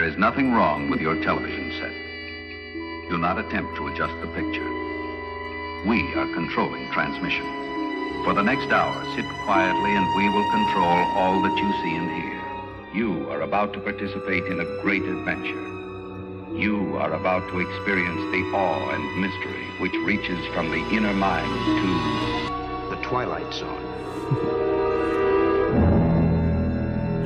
There is nothing wrong with your television set. Do not attempt to adjust the picture. We are controlling transmission. For the next hour, sit quietly and we will control all that you see and hear. You are about to participate in a great adventure. You are about to experience the awe and mystery which reaches from the inner mind to the Twilight Zone.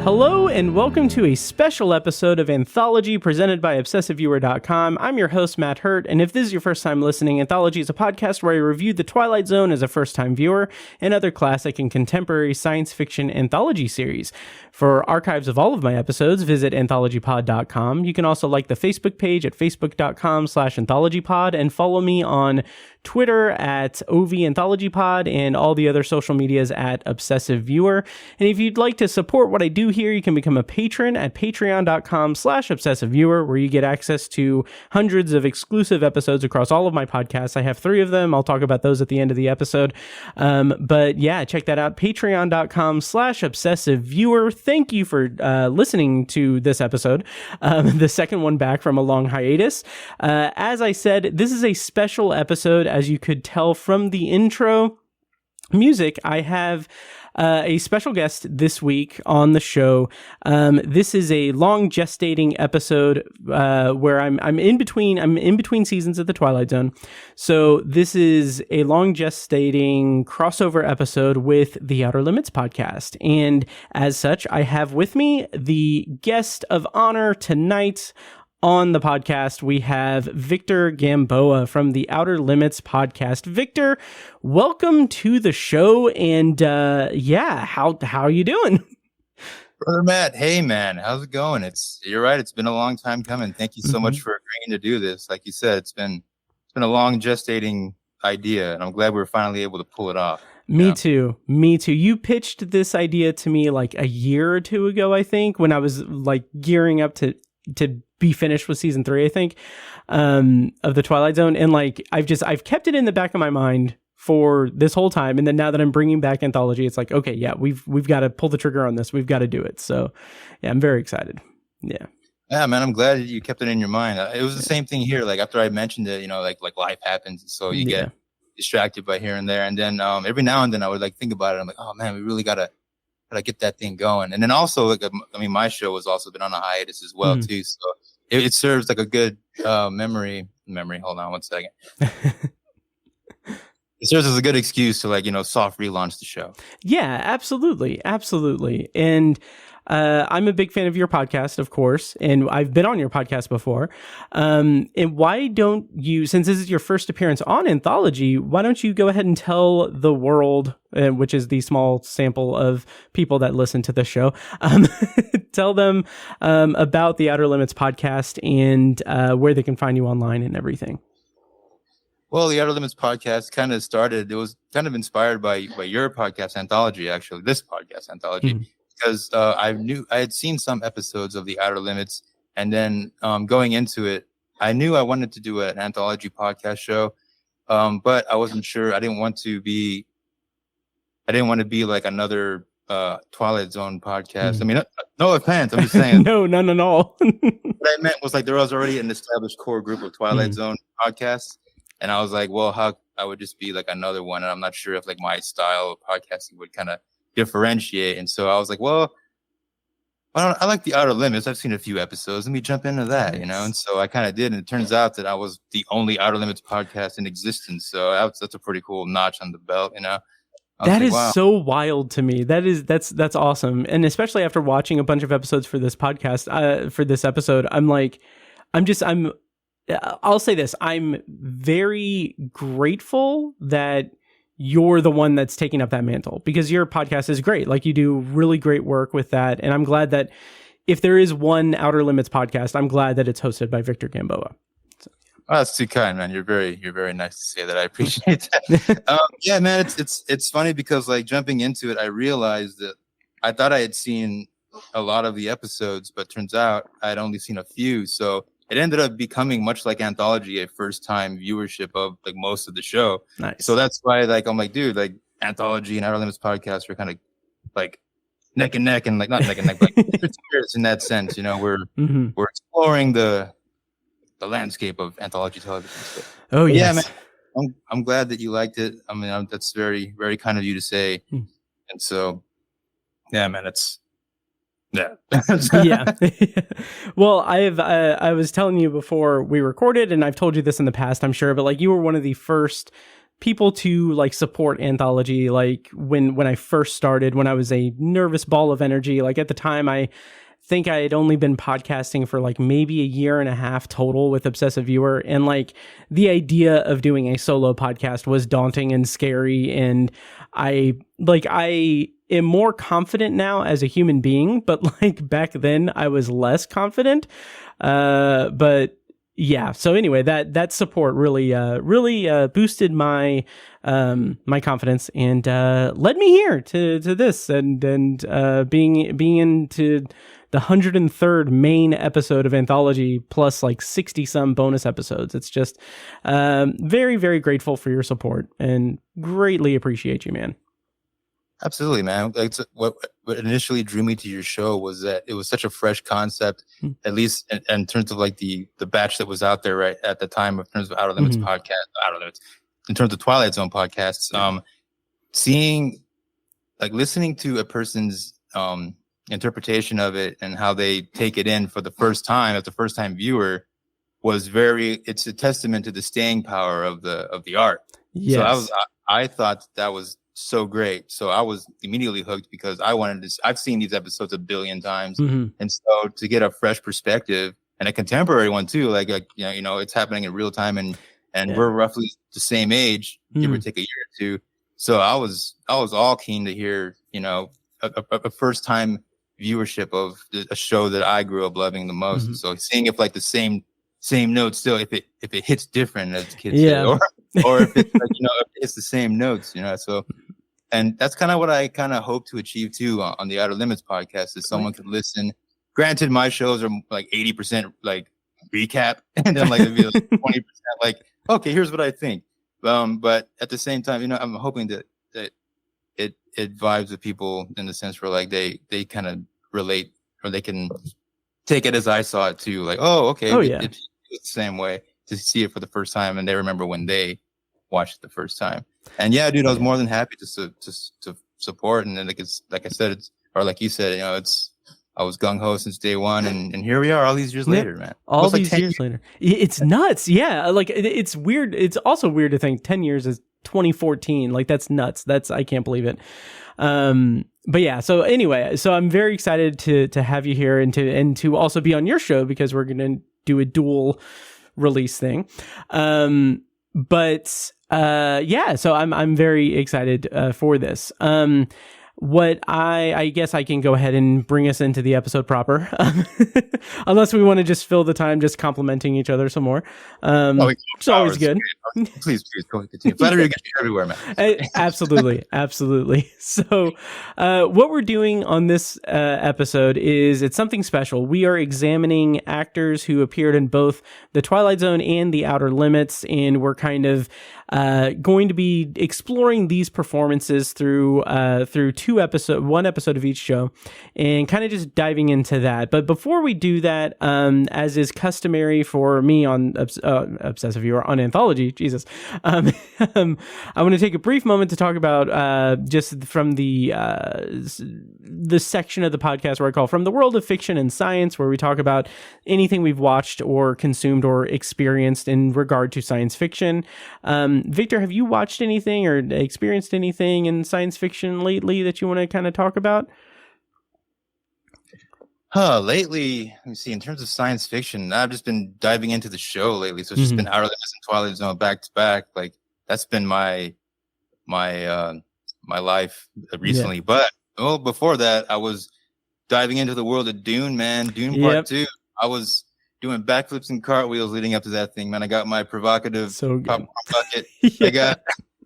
Hello and welcome to a special episode of Anthology presented by ObsessiveViewer.com. I'm your host, Matt Hurt, and if this is your first time listening, Anthology is a podcast where I review The Twilight Zone as a first-time viewer and other classic and contemporary science fiction anthology series. For archives of all of my episodes, visit anthologypod.com. You can also like the Facebook page at facebook.com/anthologypod and follow me on Twitter at OVAnthologyPod and all the other social medias at ObsessiveViewer. And if you'd like to support what I do here, you can become a patron at patreon.com/ObsessiveViewer, where you get access to hundreds of exclusive episodes across all of my podcasts. I have 3 of them. I'll talk about those at the end of the episode. But yeah, check that out. Patreon.com/ObsessiveViewer. Thank you for listening to this episode, the second one back from a long hiatus. As I said, this is a special episode. As you could tell from the intro music, I have a special guest this week on the show. This is a long gestating episode where I'm in between seasons of the Twilight Zone. So this is a long gestating crossover episode with the Outer Limits podcast. And as such, I have with me the guest of honor tonight. On the podcast, we have Victor Gamboa from the Outer Limits podcast. Victor, welcome to the show. And how are you doing? Brother Matt, hey man, how's it going? You're right. It's been a long time coming. Thank you so much for agreeing to do this. Like you said, it's been a long gestating idea, and I'm glad we're finally able to pull it off. Me too. You pitched this idea to me like a year or two ago, I think, when I was like gearing up to be finished with season 3, I think, of the Twilight Zone. And like, I've kept it in the back of my mind for this whole time. And then now that I'm bringing back Anthology, it's like, okay, yeah, we've got to pull the trigger on this. We've got to do it. So yeah, I'm very excited. Yeah. Yeah, man, I'm glad you kept it in your mind. It was the same thing here. Like after I mentioned it, like life happens. So you get distracted by here and there. And then every now and then I would like think about it. I'm like, oh man, we really gotta get that thing going. And then also, like, I mean, my show has also been on a hiatus as well too. So it serves like a good memory. Hold on one second. It serves as a good excuse to soft relaunch the show. Yeah, absolutely. And I'm a big fan of your podcast, of course, and I've been on your podcast before. And why don't you, since this is your first appearance on Anthology, why don't you go ahead and tell the world, which is the small sample of people that listen to the show, tell them about the Outer Limits podcast and where they can find you online and everything. Well, the Outer Limits podcast kind of started, it was kind of inspired by your podcast Anthology, actually, this podcast Anthology. Because I had seen some episodes of the Outer Limits, and then going into it, I knew I wanted to do an anthology podcast show, but I wasn't sure. I didn't want to be like another Twilight Zone podcast. I mean, no offense. I'm just saying. No, none at all. What I meant was like there was already an established core group of Twilight Zone podcasts, and I was like, well, how I would just be like another one, and I'm not sure if like my style of podcasting would kind of differentiate. And so I was like, well, I like the Outer Limits. I've seen a few episodes. Let me jump into that, And so I kind of did. And it turns out that I was the only Outer Limits podcast in existence. So that's a pretty cool notch on the belt, That is so wild to me. That's awesome. And especially after watching a bunch of episodes for this podcast, for this episode, I'll say this. I'm very grateful that you're the one that's taking up that mantle, because your podcast is great. Like, you do really great work with that. And I'm glad that if there is one Outer Limits podcast, I'm glad that it's hosted by Victor Gamboa. So, oh, that's too kind, man. You're very nice to say that. I appreciate that. Yeah, man, it's funny because like jumping into it, I realized that I thought I had seen a lot of the episodes, but turns out I'd only seen a few. So it ended up becoming much like Anthology, a first time viewership of like most of the show. Nice. So that's why like I'm like, dude, like Anthology and Outer Limits podcast are kind of like neck and neck, and like not neck and neck, but spirits in that sense. We're exploring the landscape of anthology television. So, oh yeah, yes. man, I'm glad that you liked it. I mean, that's very, very kind of you to say. And so, yeah, man, yeah. Yeah. Well, I was telling you before we recorded, and I've told you this in the past, I'm sure, but like you were one of the first people to like support anthology. Like when I first started, when I was a nervous ball of energy, like at the time, I think I had only been podcasting for like maybe a year and a half total with Obsessive Viewer. And like the idea of doing a solo podcast was daunting and scary. And I am more confident now as a human being, but like back then I was less confident. But yeah. So anyway, that support really boosted my my confidence and led me here to this and being into the 103rd main episode of Anthology plus like 60 some bonus episodes. It's just very, very grateful for your support and greatly appreciate you, man. Absolutely, man. Like what initially drew me to your show was that it was such a fresh concept, at least in terms of like the batch that was out there right at the time, in terms of Outer Limits in terms of Twilight Zone podcasts. Listening to a person's interpretation of it and how they take it in for the first time as a first time viewer it's a testament to the staying power of the art. Yes. So I thought that was so great. So I was immediately hooked because I've seen these episodes a billion times. And so to get a fresh perspective and a contemporary one too, like it's happening in real time and we're roughly the same age, give or take a year or two. So I was all keen to hear, a first time viewership of a show that I grew up loving the most. So seeing if like the same notes still, if it hits different as kids say, or if it's like, if it's the same notes, so, and that's kind of what I kind of hope to achieve too on the Outer Limits podcast is someone could listen. Granted, my shows are like 80% like recap and then like it'd be like 20% like, okay, here's what I think. But at the same time, I'm hoping that it vibes with people in the sense where like they kind of relate or they can take it as I saw it too. Like, oh, okay. It's the same way to see it for the first time. And they remember when they watched it the first time. And yeah, dude, I was more than happy to support. And then like I said, like you said, I was gung ho since day one, and here we are all these years later, man. All these years later. It's nuts. Yeah. Like it's weird. It's also weird to think 10 years is 2014. Like that's nuts. I can't believe it. But yeah, so anyway, so I'm very excited to have you here and to also be on your show because we're going to do a dual release thing. Yeah, so I'm very excited for this. What I guess I can go ahead and bring us into the episode proper, unless we want to just fill the time just complimenting each other some more. It's always good. Please go ahead, continue. Flattery gets you everywhere, man. Absolutely. So, what we're doing on this episode is it's something special. We are examining actors who appeared in both the Twilight Zone and the Outer Limits, and we're kind of going to be exploring these performances through one episode of each show and kind of just diving into that. But before we do that, as is customary for me on Obsessive Viewer on Anthology, Jesus, I want to take a brief moment to talk about just from the section of the podcast where I call From the World of Fiction and Science, where we talk about anything we've watched or consumed or experienced in regard to science fiction. Victor, have you watched anything or experienced anything in science fiction lately that you want to kind of talk about? Lately, let me see, in terms of science fiction, I've just been diving into the show lately. So it's just been Outer Limits and Twilight Zone back to back. Like that's been my life recently. Yeah. But before that, I was diving into the world of Dune, man. Dune Part 2. I was doing backflips and cartwheels leading up to that thing, man. I got my provocative popcorn bucket. Yeah.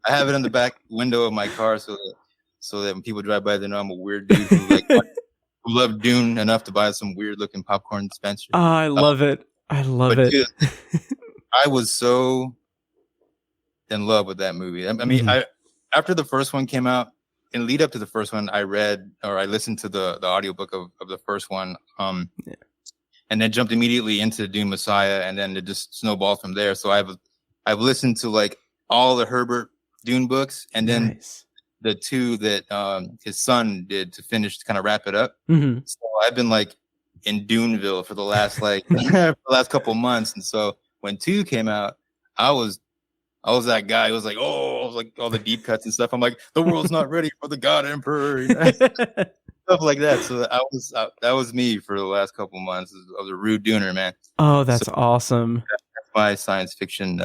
I have it in the back window of my car so that when people drive by, they know I'm a weird dude who love Dune enough to buy some weird looking popcorn dispenser. Oh, I love it. I love it. Dude, I was so in love with that movie. I mean, after the first one came out, in lead up to the first one, I listened to the audiobook of the first one, and then jumped immediately into Dune Messiah, and then it just snowballed from there. So I've listened to like all the Herbert Dune books, and then the two that his son did to kind of wrap it up. Mm-hmm. So I've been like in Duneville for the last for the last couple months, and so when 2 came out, I was that guy who was like, I was like all the deep cuts and stuff. I'm like, the world's not ready for the God Emperor, stuff like that. So that was me for the last couple months. I was a rude Dooner, man. Oh, that's awesome. That's my science fiction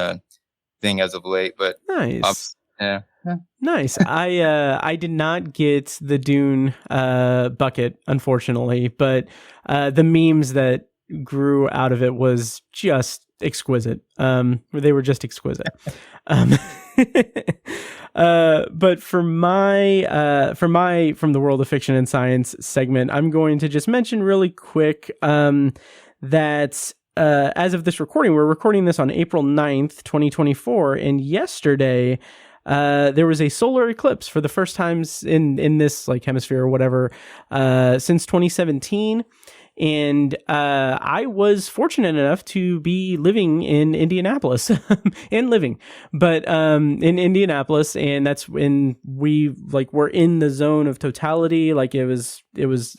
thing as of late. But nice. Yeah. Nice. I did not get the Dune bucket, unfortunately, but the memes that grew out of it was just exquisite. They were just exquisite. But from the World of Fiction and Science segment, I'm going to just mention really quick that as of this recording, we're recording this on April 9th, 2024, and yesterday there was a solar eclipse for the first time in this like hemisphere or whatever since 2017. And I was fortunate enough to be living in Indianapolis in Indianapolis, and that's when we were in the zone of totality. Like it was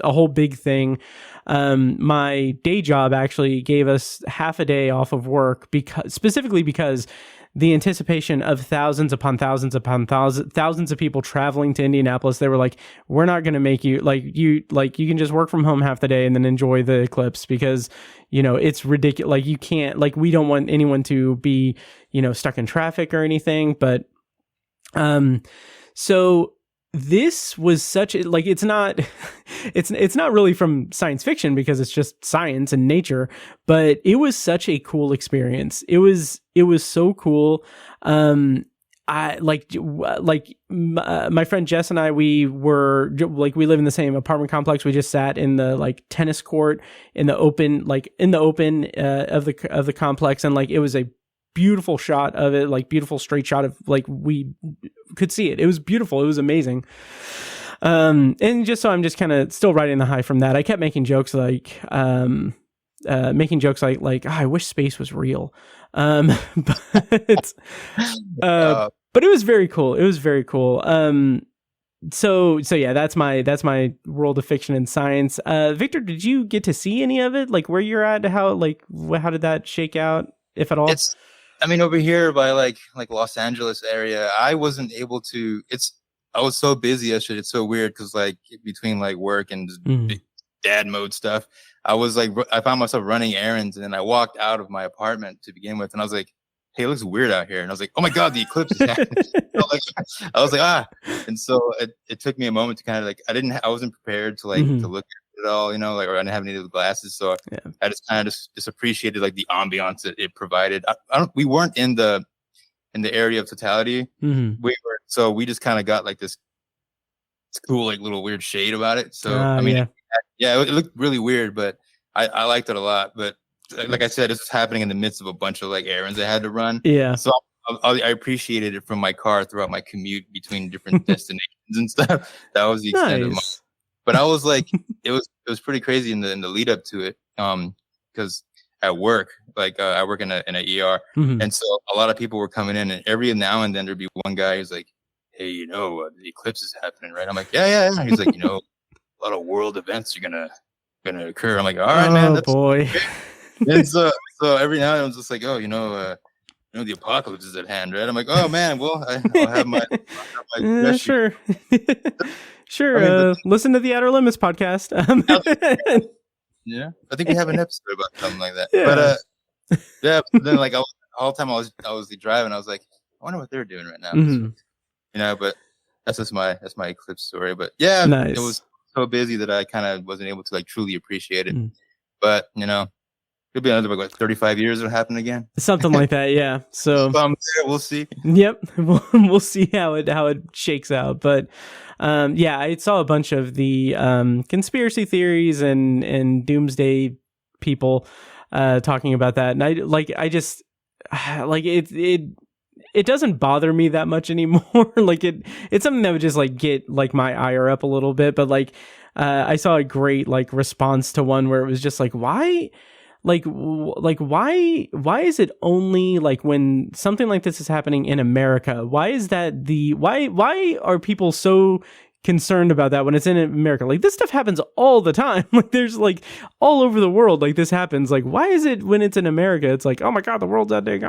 a whole big thing. My day job actually gave us half a day off of work specifically because the anticipation of thousands upon thousands of people traveling to Indianapolis. They were like, we're not going to make you you can just work from home half the day and then enjoy the eclipse because, it's ridiculous. Like you can't, we don't want anyone to be, stuck in traffic or anything. But, so this was such it's not really from science fiction because it's just science and nature, but it was such a cool experience. It was so cool. My friend Jess and I, we live in the same apartment complex. We just sat in the tennis court in the open of the complex, and it was a beautiful shot of it, beautiful straight shot of we could see it. It was beautiful. It was amazing. And just so I'm just kind of still riding the high from that, I kept making jokes I wish space was real. But it was very cool. It was very cool. So yeah, that's my World of Fiction and Science. Victor, did you get to see any of it? Where you're at? How did that shake out, if at all? Over here by Los Angeles area, I wasn't able to. I was so busy yesterday. It's so weird because between work and dad mode stuff, I found myself running errands, and then I walked out of my apartment to begin with, and I was like, hey, it looks weird out here. And I was like, oh my God, the eclipse is happening. I was like, and so it took me a moment to kind of I wasn't prepared to to look at it all, or I didn't have any of the glasses. So I just kind of just appreciated the ambiance that it provided. We weren't in the area of totality. Mm-hmm. We just kind of got this cool, little weird shade about it. So, it looked really weird, but I liked it a lot. But like I said, it's happening in the midst of a bunch of errands I had to run. Yeah. So I appreciated it from my car throughout my commute between different destinations and stuff. That was the extent of my. But I was it was pretty crazy in the lead up to it. Because at work, I work in an ER, and so a lot of people were coming in, and every now and then there'd be one guy who's like, "Hey, the eclipse is happening, right?" I'm like, "Yeah." He's like, a lot of world events are gonna occur. I'm like, "All right, man." That's boy. And so every now and then I'm just like, "Oh, the apocalypse is at hand, right?" I'm like, "Oh man, well, I'll have my sure." Sure. Listen to the Outer Limits podcast. Yeah, I think we have an episode about something like that. Yeah. But But then all the time I was driving, I was like, I wonder what they're doing right now. Mm-hmm. But that's my eclipse story. But yeah, nice. It was so busy that I kind of wasn't able to truly appreciate it. But it'll be another 35 years it'll happen again. Something like that, yeah. So we'll see. Yep, we'll see how it shakes out. But I saw a bunch of the conspiracy theories and doomsday people talking about that, and I just it doesn't bother me that much anymore. Like it's something that would just like get like my ire up a little bit. But like I saw a great like response to one where it was just like, why? Why is it only like when something like this is happening in America? Why is that why are people so concerned about that when it's in America? Like, this stuff happens all the time. Like, there's like all over the world, like this happens. Like, why is it when it's in America, it's like, oh my God, the world's ending.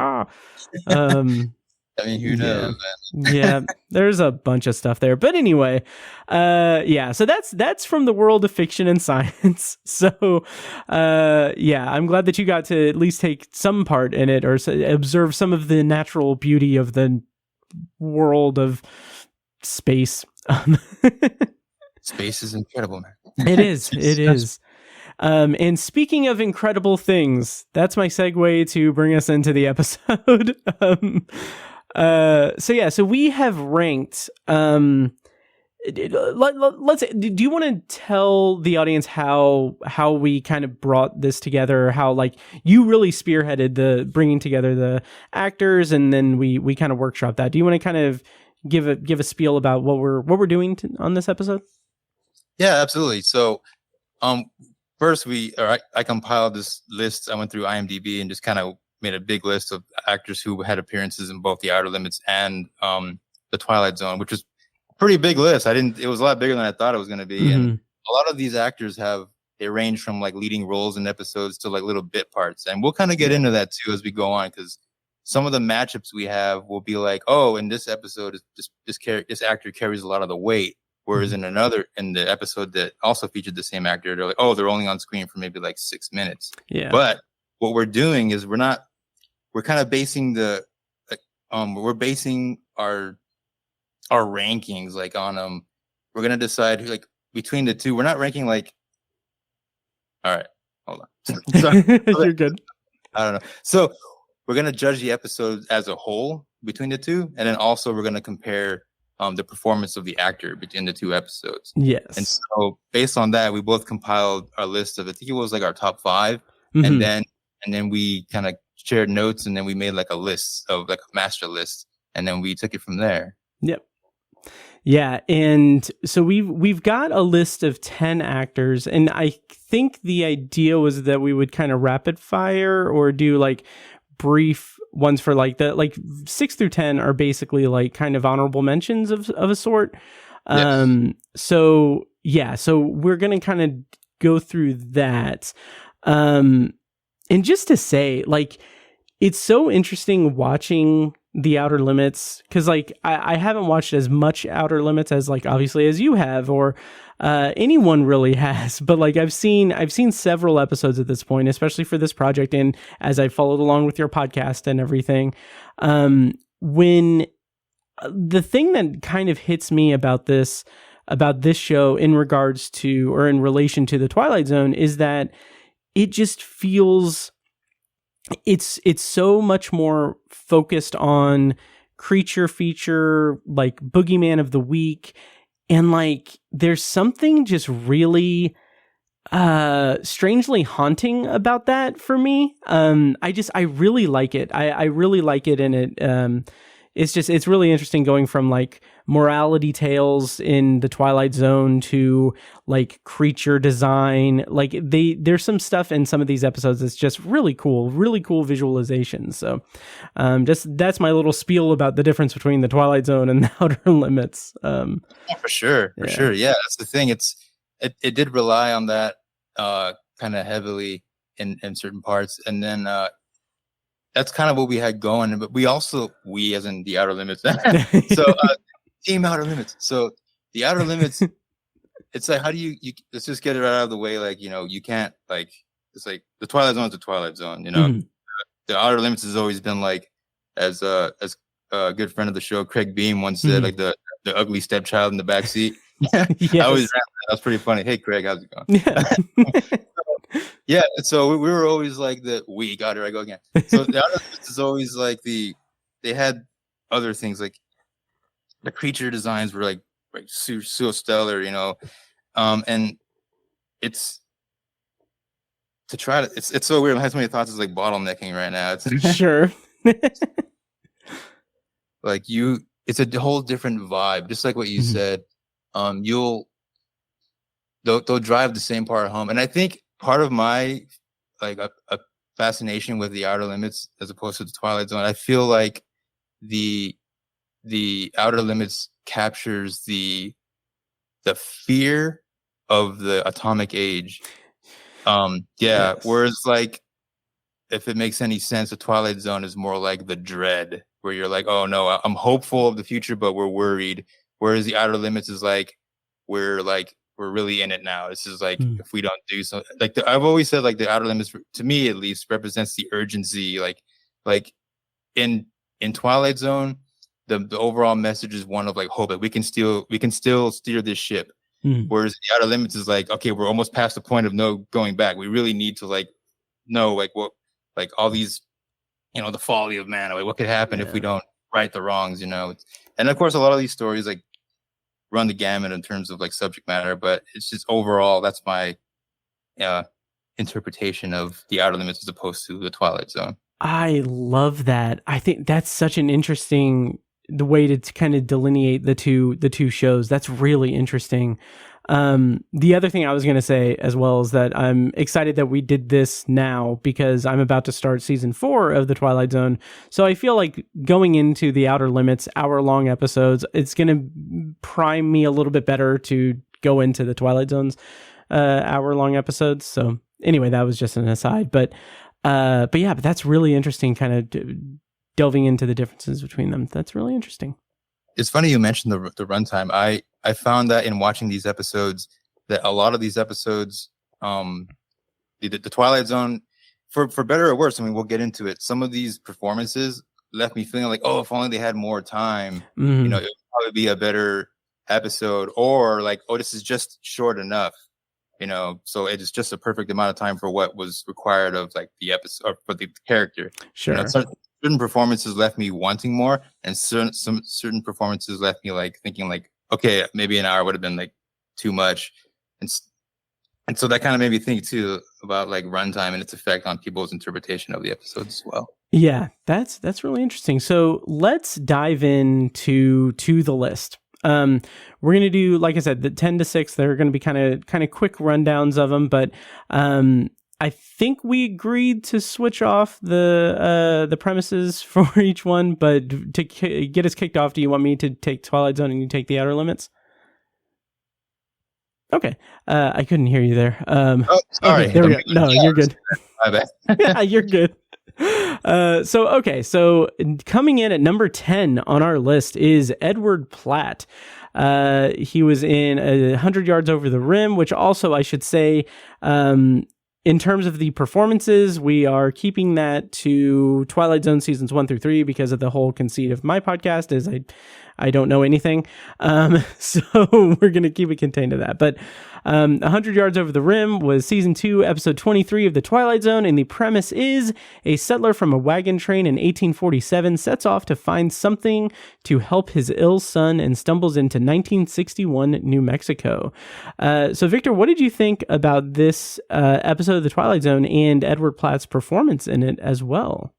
I mean, who knows? Yeah, there's a bunch of stuff there. But anyway, so that's from the world of fiction and science. So, I'm glad that you got to at least take some part in it or observe some of the natural beauty of the world of space. Space is incredible, man. It is. It is. And speaking of incredible things, that's my segue to bring us into the episode. So we have ranked. Do you want to tell the audience how we kind of brought this together? How like you really spearheaded the bringing together the actors, and then we kind of workshopped that. Do you want to kind of give a spiel about what we're doing on this episode? Yeah, absolutely. So, first I compiled this list. I went through IMDb and just kind of made a big list of actors who had appearances in both The Outer Limits and The Twilight Zone, which was a pretty big list. It was a lot bigger than I thought it was going to be. Mm-hmm. And a lot of these actors they range from like leading roles in episodes to like little bit parts. And we'll kind of get into that too as we go on, because some of the matchups we have will be like, oh, in this episode, this actor carries a lot of the weight. Whereas in the episode that also featured the same actor, they're like, oh, they're only on screen for maybe like 6 minutes. Yeah. But what we're doing is we're kind of basing we're basing our rankings like on we're gonna decide who, like, between the two. We're not ranking like, all right, hold on. Sorry. You're good. I don't know. So we're gonna judge the episode as a whole between the two, and then also we're gonna compare the performance of the actor between the two episodes. Yes. And so based on that, we both compiled our list of, I think it was like our top 5, mm-hmm. and then we kind of shared notes, and then we made like a list of like a master list, and then we took it from there. Yep. Yeah, and so we've got a list of 10 actors, and I think the idea was that we would kind of rapid fire or do like brief ones for like 6 through 10 are basically like kind of honorable mentions of a sort. Yes. So we're going to kind of go through that. And just to say, like, it's so interesting watching The Outer Limits, because like I haven't watched as much Outer Limits as like obviously as you have, or anyone really has, but like I've seen several episodes at this point, especially for this project, and as I followed along with your podcast and everything. When the thing that kind of hits me about this show in regards to, or in relation to, the Twilight Zone is that it just feels it's so much more focused on creature feature, like boogeyman of the week. And like, there's something just really strangely haunting about that for me. I really like it. I really like it. And it's really interesting going from like morality tales in the Twilight Zone to like creature design. Like there's some stuff in some of these episodes that's just really cool visualizations. So that's my little spiel about the difference between the Twilight Zone and the Outer Limits. For sure. Yeah, that's the thing. It did rely on that kind of heavily in certain parts, and then that's kind of what we had going. But we as in the Outer Limits. So Team Outer Limits. So the Outer Limits, it's like, how do you let's just get it right out of the way. Like, you can't, like, it's like the Twilight Zone is the Twilight Zone. Mm-hmm. The Outer Limits has always been like, as a good friend of the show, Craig Beam, once said, like the ugly stepchild in the back seat. Yes. I always ran that. That's pretty funny. Hey, Craig, how's it going? Yeah. So we were always like here I go again. So the Outer Limits is always like they had other things, like the creature designs were like so stellar, and it's so weird. I have so many thoughts. It's like bottlenecking right now. It's sure. like it's a whole different vibe. Just like what you said, they'll drive the same part home. And I think part of my like a fascination with the Outer Limits as opposed to the Twilight Zone, I feel like the Outer Limits captures the fear of the atomic age. Yes. Whereas like, if it makes any sense, the Twilight Zone is more like the dread, where you're like, oh no, I'm hopeful of the future, but we're worried. Whereas the Outer Limits is like, we're really in it now. This is like, if we don't do so, like I've always said, like the Outer Limits, to me at least, represents the urgency. Like in Twilight Zone, the overall message is one of like hope that we can still steer this ship. Whereas the Outer Limits is like, okay, we're almost past the point of no going back. We really need to like know like what, like all these, the folly of man. Like what could happen if we don't right the wrongs, And of course, a lot of these stories like run the gamut in terms of like subject matter, but it's just overall, that's my interpretation of the Outer Limits as opposed to the Twilight Zone. I love that. I think that's such an interesting the way to kind of delineate the two shows. That's really interesting. The other thing I was going to say as well is that I'm excited that we did this now because I'm about to start season 4 of the Twilight Zone. So I feel like going into the Outer Limits hour-long episodes, it's going to prime me a little bit better to go into the Twilight Zone's hour-long episodes. So anyway, that was just an aside, but that's really interesting, kind of delving into the differences between them. That's really interesting. It's funny you mentioned the runtime. I found that in watching these episodes, that a lot of these episodes, the Twilight Zone, for better or worse, I mean, we'll get into it. Some of these performances left me feeling like, oh, if only they had more time, it would probably be a better episode, or like, oh, this is just short enough, so it is just a perfect amount of time for what was required of like the episode or for the character. Sure. Certain performances left me wanting more, and certain performances left me like thinking like, okay, maybe an hour would have been like too much, and so that kind of made me think too about like runtime and its effect on people's interpretation of the episodes as well. Yeah, that's really interesting. So let's dive into the list. We're going to do, like I said, the 10 to 6. They're going to be kind of quick rundowns of them, but I think we agreed to switch off the premises for each one, but to get us kicked off, do you want me to take Twilight Zone and you take the Outer Limits? Okay. I couldn't hear you there. Sorry. Okay, there we go. No, you're good. My bad. Yeah, you're good. So coming in at number 10 on our list is Edward Platt. He was in 100 Yards Over the Rim, which also, I should say, in terms of the performances, we are keeping that to Twilight Zone seasons 1 through 3 because of the whole conceit of my podcast is I don't know anything. So we're going to keep it contained to that. But 100 Yards Over the Rim was season 2, episode 23 of the Twilight Zone. And the premise is a settler from a wagon train in 1847 sets off to find something to help his ill son and stumbles into 1961 New Mexico. So Victor, what did you think about this episode of the Twilight Zone and Edward Platt's performance in it as well?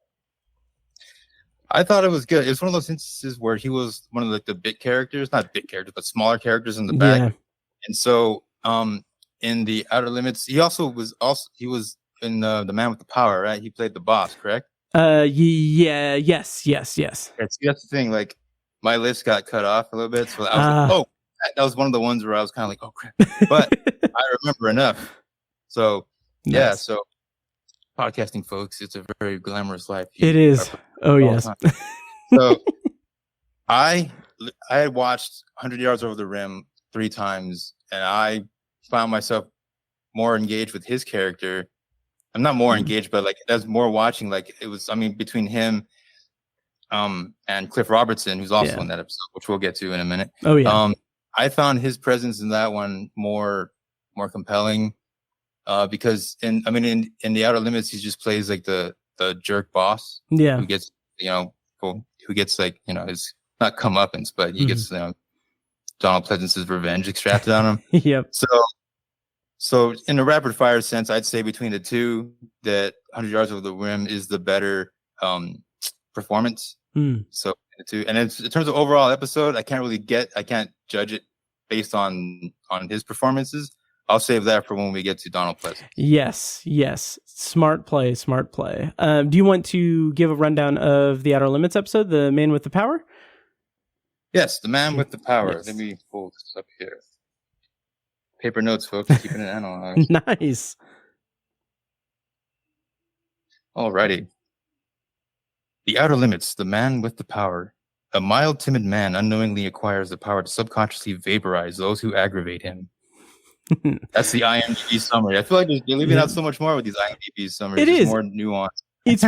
I thought it was good. It's one of those instances where he was one of the big characters, not big characters, but smaller characters in the back. Yeah. And so in the Outer Limits, he was in the Man with the Power, right? He played the boss, correct? Yes. Yeah, see, that's the thing. Like my list got cut off a little bit, so I was like, oh, that was one of the ones where I was kind of like, oh crap. But I remember enough. So yeah, nice. So podcasting, folks, it's a very glamorous life. It is. Oh yes. So I had watched 100 Yards Over the Rim 3 times, and I found myself more engaged with his character. I'm not more engaged, but like as more watching, like it was. I mean, between him, and Cliff Robertson, who's also in that episode, which we'll get to in a minute. Oh yeah. I found his presence in that one more compelling. Because in the Outer Limits, he just plays like the jerk boss. Yeah. Who gets, who gets like, his not comeuppance, but he gets, Donald Pleasance's revenge extracted on him. Yep. So in a rapid fire sense, I'd say between the two that 100 Yards Over the Rim is the better, performance. So too. And in terms of overall episode, I can't judge it based on his performances. I'll save that for when we get to Donald Pleasence. Yes. Smart play. Do you want to give a rundown of the Outer Limits episode, The Man with the Power? Yes, The Man with the Power. Yes. Let me pull this up here. Paper notes, folks. Keeping it analyzed. Nice. Alrighty. The Outer Limits, The Man with the Power. A mild, timid man unknowingly acquires the power to subconsciously vaporize those who aggravate him. That's the IMDb summary. I feel like they're leaving out so much more with these IMDb summaries. It is more nuance. It's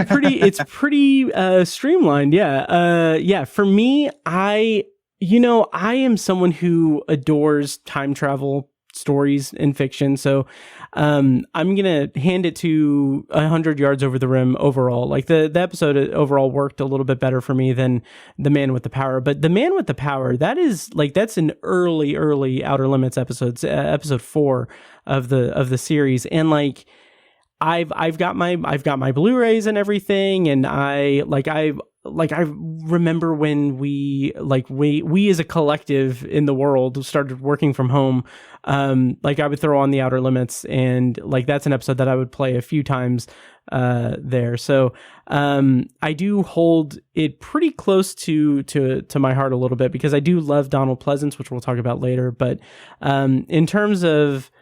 pretty streamlined. Yeah. For me, I am someone who adores time travel stories in fiction. So I'm going to hand it to 100 Yards Over the Rim overall. Like the episode overall worked a little bit better for me than The Man with the Power. But The Man with the Power, that's an early Outer Limits episode 4 of the series. And like, I've got my Blu-rays and everything, and I remember when we as a collective in the world started working from home. I would throw on the Outer Limits, and like that's an episode that I would play a few times there. So I do hold it pretty close to my heart a little bit because I do love Donald Pleasence, which we'll talk about later. But in terms of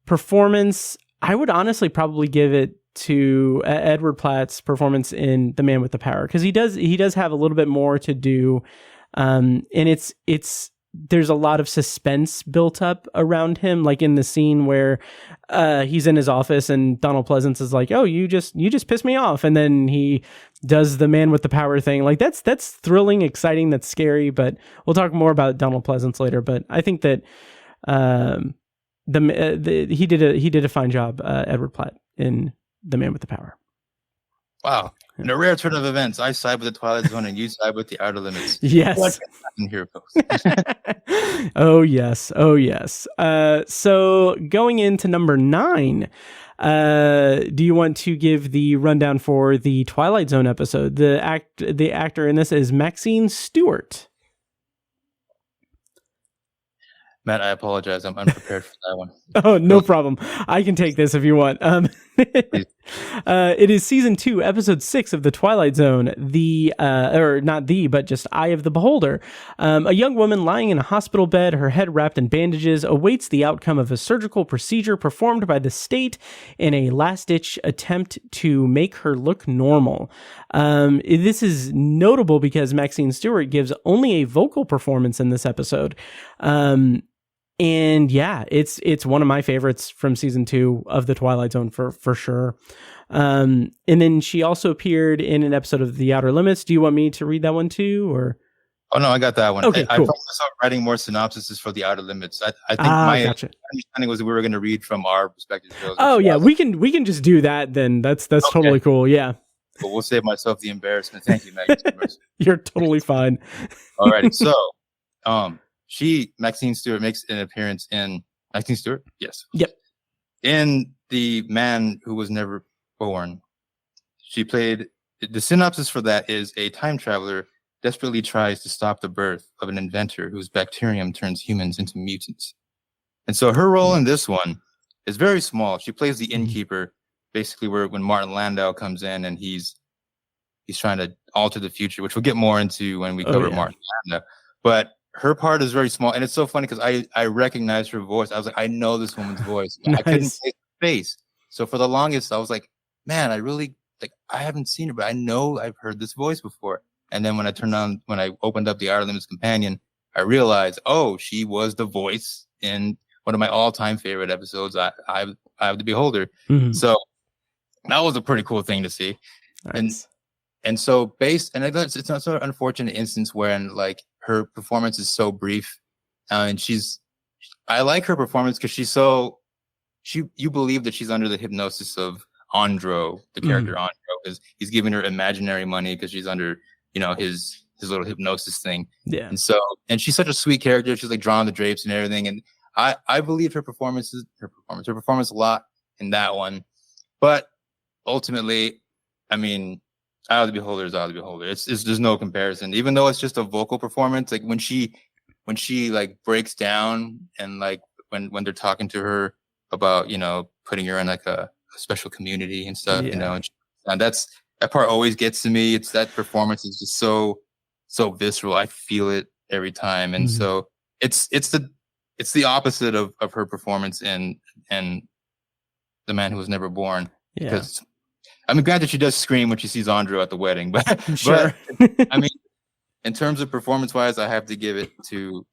performance, I would honestly probably give it to Edward Platt's performance in The Man with the Power, because he does have a little bit more to do, and there's a lot of suspense built up around him, like in the scene where he's in his office and Donald Pleasence is like, "Oh, you just pissed me off," and then he does the Man with the Power thing. Like that's thrilling, exciting, that's scary. But we'll talk more about Donald Pleasence later. But I think that he did a fine job, Edward Platt, in The Man with the Power. Wow. In a rare turn of events, I side with the Twilight Zone and you side with the Outer Limits. Yes. Here, folks. Oh yes. So going into number 9, do you want to give the rundown for the Twilight Zone episode? The actor in this is Maxine Stewart. Matt, I apologize. I'm unprepared for that one. Oh, no problem. I can take this if you want. It is season 2, episode 6 of The Twilight Zone. But just Eye of the Beholder. A young woman lying in a hospital bed, her head wrapped in bandages, awaits the outcome of a surgical procedure performed by the state in a last-ditch attempt to make her look normal. This is notable because Maxine Stewart gives only a vocal performance in this episode. And yeah, it's one of my favorites from season 2 of The Twilight Zone for sure. And then she also appeared in an episode of The Outer Limits. Do you want me to read that one too, or? Oh no, I got that one. Okay, I cool. promised myself writing more synopsises for The Outer Limits. I think my understanding was that we were going to read from our respective shows. Oh yeah, we can just do that then. That's okay. Totally cool. Yeah. But we'll save myself the embarrassment. Thank you, Maggie. You're totally fine. Alrighty, so Maxine Stewart makes an appearance in Maxine Stewart? Yes. Yep. In The Man Who Was Never Born. She played, the synopsis for that is a time traveler desperately tries to stop the birth of an inventor whose bacterium turns humans into mutants. And so her role in this one is very small. She plays the innkeeper, basically when Martin Landau comes in and he's trying to alter the future, which we'll get more into when we cover Martin Landau. But her part is very small, and it's so funny because I recognize her voice. I was like, I know this woman's voice. Nice. I couldn't place her face. So for the longest, I was like, man, I haven't seen her, but I know I've heard this voice before. And then when I opened up the Outer Limits Companion, I realized, oh, she was the voice in one of my all-time favorite episodes, I Have the Beholder. Mm-hmm. So that was a pretty cool thing to see. Nice. And so it's not sort of unfortunate instance wherein like her performance is so brief, and I like her performance because you believe that she's under the hypnosis of Andro, the character Andro, because he's giving her imaginary money because she's under, his little hypnosis thing. Yeah. And she's such a sweet character. She's like drawing the drapes and everything. And I believe her performance a lot in that one. But ultimately, I mean, Eye of the Beholder is Eye of the Beholder. It's there's no comparison. Even though it's just a vocal performance, like when she like breaks down and like when they're talking to her about, you know, putting her in like a special community and stuff, you know, and that part always gets to me. It's that performance is just so visceral. I feel it every time. And so it's the opposite of her performance in The Man Who Was Never Born. Because I mean, granted, she does scream when she sees Andrew at the wedding, but sure. but I mean, in terms of performance wise, I have to give it to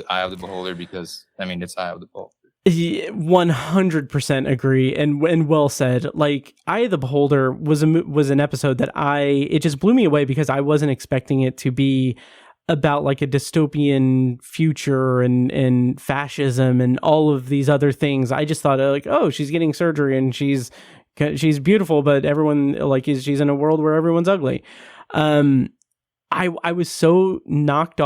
Eye of the Beholder, because I mean, it's Eye of the Beholder. 100% agree, and well said. Like, Eye of the Beholder was an episode that it just blew me away, because I wasn't expecting it to be about like a dystopian future and fascism and all of these other things. I just thought like, oh, she's getting surgery and she's beautiful, but everyone she's in a world where everyone's ugly. I was so knocked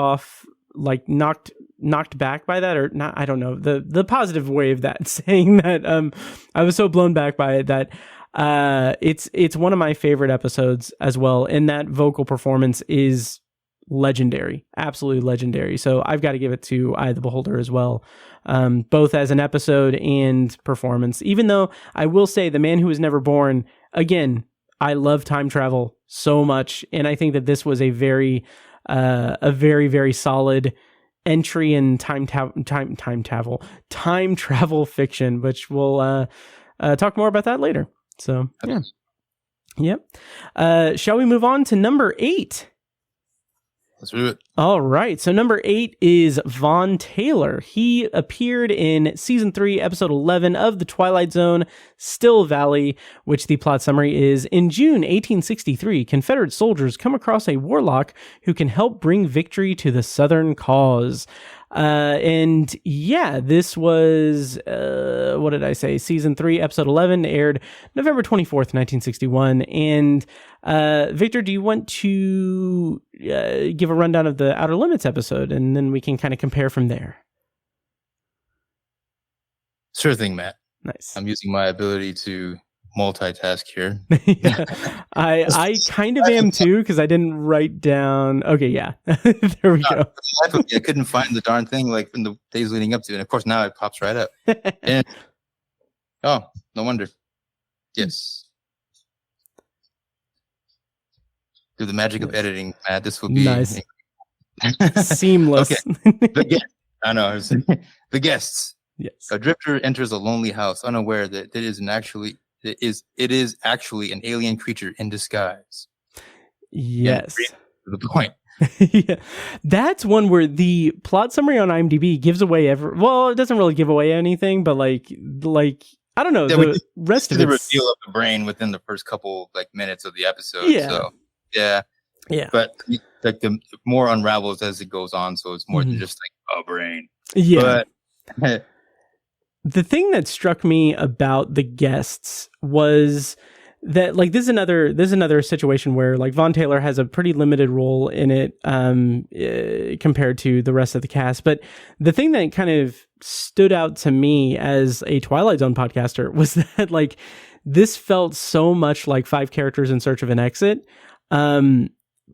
back by that, or not, I don't know, the positive way of that, saying that I was so blown back by it that it's one of my favorite episodes as well, and that vocal performance is legendary, absolutely legendary. So I've got to give it to Eye of the Beholder as well, both as an episode and performance. Even though I will say The Man Who Was Never Born, again, I love time travel so much, and I think that this was a very very solid entry in time travel fiction, which we'll talk more about that later. So shall we move on to number 8? Let's do it. All right. So number 8 is Vaughn Taylor. He appeared in season 3, episode 11 of The Twilight Zone, Still Valley, which the plot summary is: in June 1863, Confederate soldiers come across a warlock who can help bring victory to the Southern cause. This was, what did I say? Season 3, episode 11, aired November 24th, 1961. And, Victor, do you want to, give a rundown of the Outer Limits episode, and then we can kind of compare from there? Sure thing, Matt. Nice. I'm using my ability to multitask here. I kind of am too, because I didn't write down. Okay, yeah. There we go. I couldn't find the darn thing like in the days leading up to it. And of course, now it pops right up. And oh, no wonder. Yes. Through the magic of editing, Matt, this will be nice. Seamless. Okay. I know. The guests. Yes. A drifter enters a lonely house, unaware that it is actually an alien creature in disguise. Yes. To the point. Yeah. That's one where the plot summary on IMDb gives away it doesn't really give away anything, but like I don't know, the rest of it. The reveal of the brain within the first couple minutes of the episode. Yeah. So yeah. But like the more unravels as it goes on, so it's more than just like a brain. Yeah. But the thing that struck me about the guests was that this is another situation where like Vaughn Taylor has a pretty limited role in it compared to the rest of the cast. But the thing that kind of stood out to me as a Twilight Zone podcaster was that like this felt so much like 5 Characters in Search of an Exit. But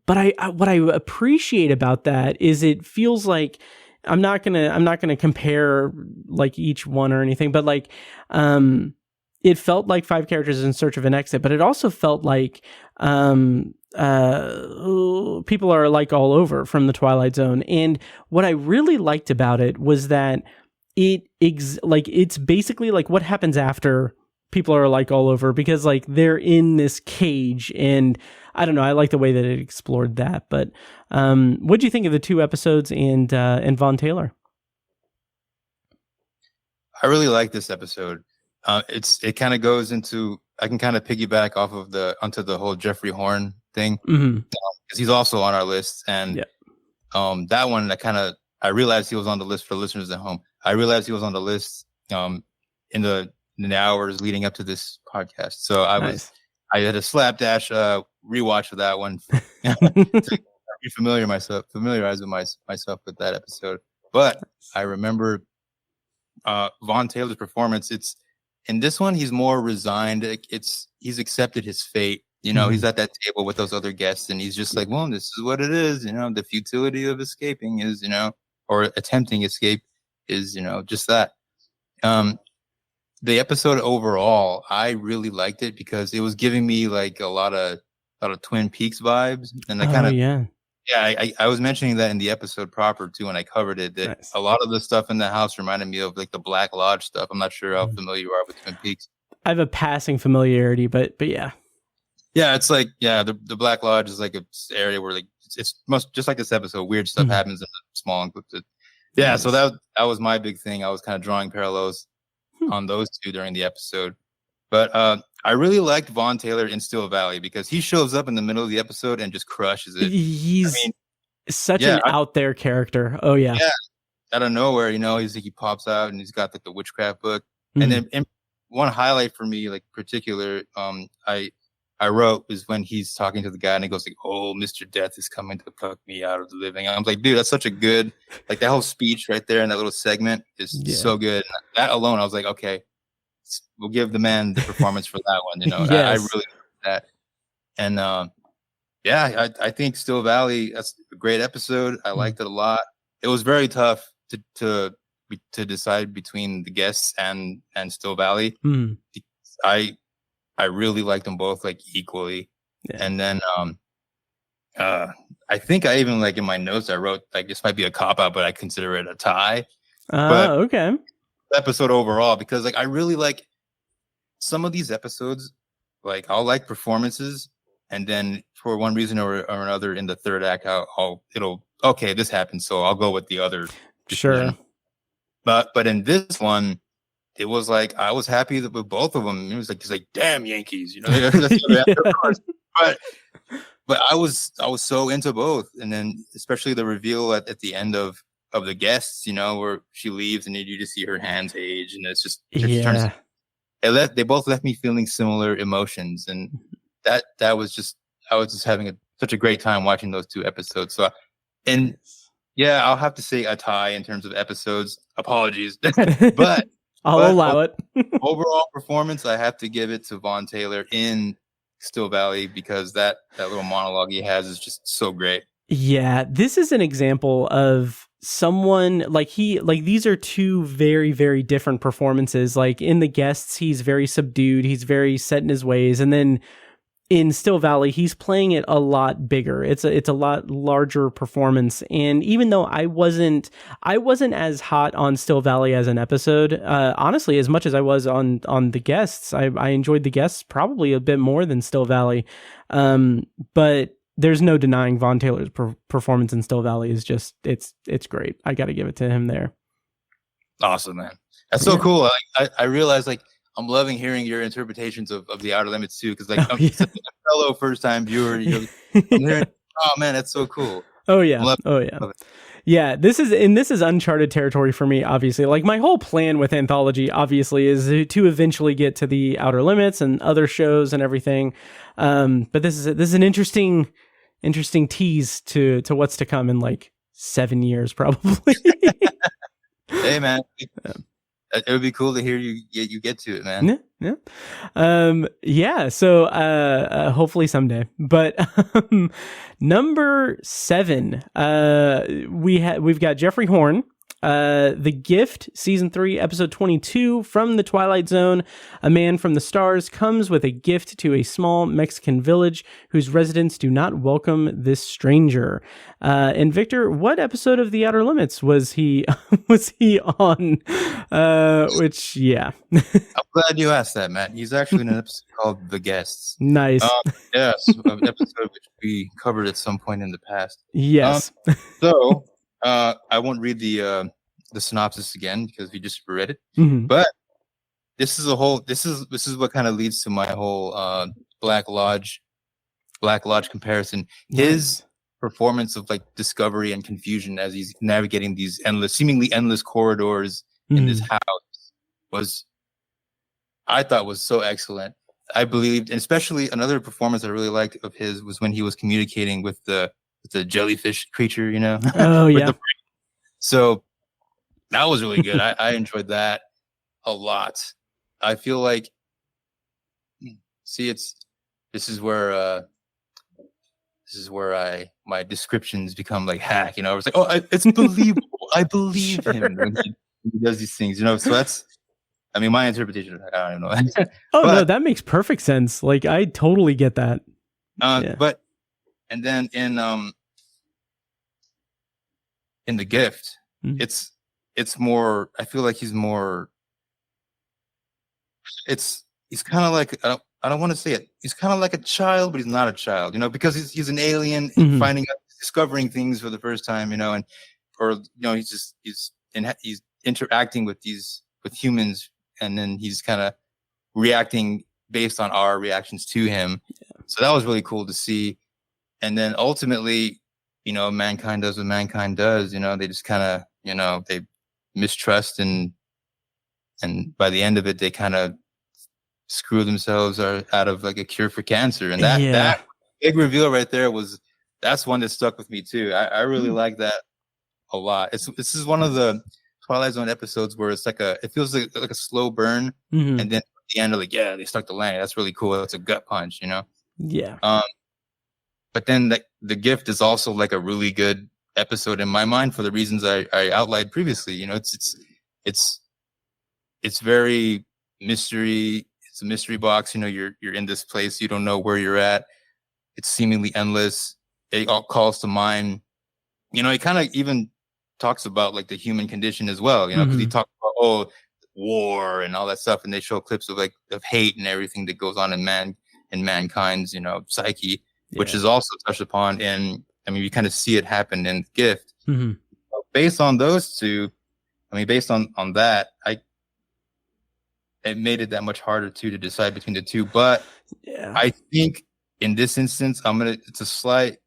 what I appreciate about that is it feels like I'm not gonna compare like each one or anything, but like it felt like 5 Characters in Search of an Exit, but it also felt like People Are Alike All Over from the Twilight Zone. And what I really liked about it was that it's basically like what happens after People Are Alike All Over, because like they're in this cage, and I don't know, I like the way that it explored that. But what do you think of the 2 episodes and Vaughn Taylor? I really like this episode. It kind of goes into, I can kind of piggyback off of onto the whole Jeffrey Horn thing, because he's also on our list. And that one, I realized he was on the list for listeners at home. I realized he was on the list in the hours leading up to this podcast. So I had a slapdash rewatch of that one to familiarize myself with that episode. But I remember Vaughn Taylor's performance. It's in this one, he's more resigned. He's accepted his fate You know, he's at that table with those other guests, and he's just like, well, this is what it is. You know, the futility of escaping is, you know, or attempting escape is, you know, just that. The episode overall, I really liked it because it was giving me like a lot of Twin Peaks vibes, and I kind of yeah. I was mentioning that in the episode proper too when I covered it, that Nice. a lot of the stuff in the house reminded me of like the Black Lodge stuff. I'm not sure how familiar you are with Twin Peaks. I have a passing familiarity, but yeah. Yeah, it's like the Black Lodge is like a area where like it's just like this episode, weird stuff happens in the small encrypted. Yeah, so that was my big thing. I was kind of drawing parallels on those two during the episode. But I really liked Vaughn Taylor in Still Valley because he shows up in the middle of the episode and just crushes it. He's such an out there character. Oh yeah. Yeah. Out of nowhere, you know, he pops out and he's got like the witchcraft book. And then one highlight for me, like particular, I wrote is when he's talking to the guy and he goes like, "Oh, Mr. Death is coming to pluck me out of the living." I'm like, dude, that's such a good, like that whole speech right there and that little segment is so good. And that alone, I was like, okay, we'll give the man the performance for that one. You know, I really like that. And I think Still Valley, that's a great episode. I liked it a lot. It was very tough to decide between the guests and Still Valley. I really liked them both like equally. Yeah. And then I think I even like in my notes I wrote like this might be a cop out, but I consider it a tie. Okay. Episode overall, because like I really like some of these episodes, like I'll like performances, and then for one reason or another in the third act, okay, this happened, so I'll go with the other. Sure. But in this one, it was like I was happy with both of them. It was like, damn Yankees, you know. But I was so into both, and then especially the reveal at the end of the guests, you know, where she leaves and you just see her hands age, and it's just they both left me feeling similar emotions, and that was just I was just having such a great time watching those two episodes. So, and yeah, I'll have to say a tie in terms of episodes. Apologies, but. I'll allow it. Overall performance, I have to give it to Vaughn Taylor in Still Valley because that little monologue he has is just so great. Yeah, this is an example of someone like these are two very, very different performances. Like in the guests, he's very subdued, he's very set in his ways, and then in Still Valley, he's playing it a lot bigger. It's a lot larger performance. And even though I wasn't as hot on Still Valley as an episode, honestly, as much as I was on the guests, I enjoyed the guests probably a bit more than Still Valley. But there's no denying Vaughn Taylor's performance in Still Valley is just it's great. I got to give it to him there. Awesome, man. That's so cool. I realized like. I'm loving hearing your interpretations of the Outer Limits too, because like I'm a fellow first time viewer. I'm hearing, oh man, that's so cool. Oh yeah, yeah. This is uncharted territory for me. Obviously, like my whole plan with anthology, obviously, is to eventually get to the Outer Limits and other shows and everything. But this is an interesting tease to what's to come in like 7 years, probably. Hey man. It would be cool to hear you get to it, man. Yeah. So hopefully someday. But number 7, we've got Jeffrey Horn. The Gift, Season 3, Episode 22, from the Twilight Zone. A man from the stars comes with a gift to a small Mexican village whose residents do not welcome this stranger. And Victor, what episode of The Outer Limits was he on? Which, yeah. I'm glad you asked that, Matt. He's actually in an episode called The Guests. Nice. Yes, an episode which we covered at some point in the past. Yes. I won't read the synopsis again because we just read it. Mm-hmm. But this is what kind of leads to my whole Black Lodge comparison. Nice. His performance of like discovery and confusion as he's navigating these seemingly endless corridors in this house I thought was so excellent. I believed, and especially another performance I really liked of his was when he was communicating with the jellyfish creature, you know. Oh yeah. So that was really good. I enjoyed that a lot. I feel like, this is where my descriptions become like hack. You know, I was like, oh, it's believable. I believe him when he does these things. You know, so that's, I mean, my interpretation. I don't know. Oh, but, no, that makes perfect sense. Like, I totally get that. But, and then in The Gift, it's more, I feel like he's more, he's kind of like, I don't want to say it. He's kind of like a child, but he's not a child, you know, because he's an alien discovering things for the first time, you know, he's interacting with humans, and then he's kind of reacting based on our reactions to him. Yeah. So that was really cool to see. And then ultimately, you know, mankind does what mankind does, you know, they just kind of, you know, they mistrust, and by the end of it, they kind of screw themselves out of like a cure for cancer. And that big reveal right there that's one that stuck with me too. I really like that a lot. This is one of the Twilight Zone episodes where it's it feels like a slow burn, and then at the end, like, yeah, they stuck the landing. That's really cool. It's a gut punch, you know? Yeah. But then the Gift is also like a really good episode in my mind for the reasons I outlined previously. You know, it's very mystery. It's a mystery box. You know, you're in this place. You don't know where you're at. It's seemingly endless. It all calls to mind. You know, it kind of even talks about like the human condition as well. You know, because he talks about war and all that stuff, and they show clips of hate and everything that goes on in mankind's, you know, psyche, which is also touched upon in. I mean, you kind of see it happen in The Gift. So based on those two, I mean, based on that, it made it that much harder to decide between the two. But I think in this instance, it's a slight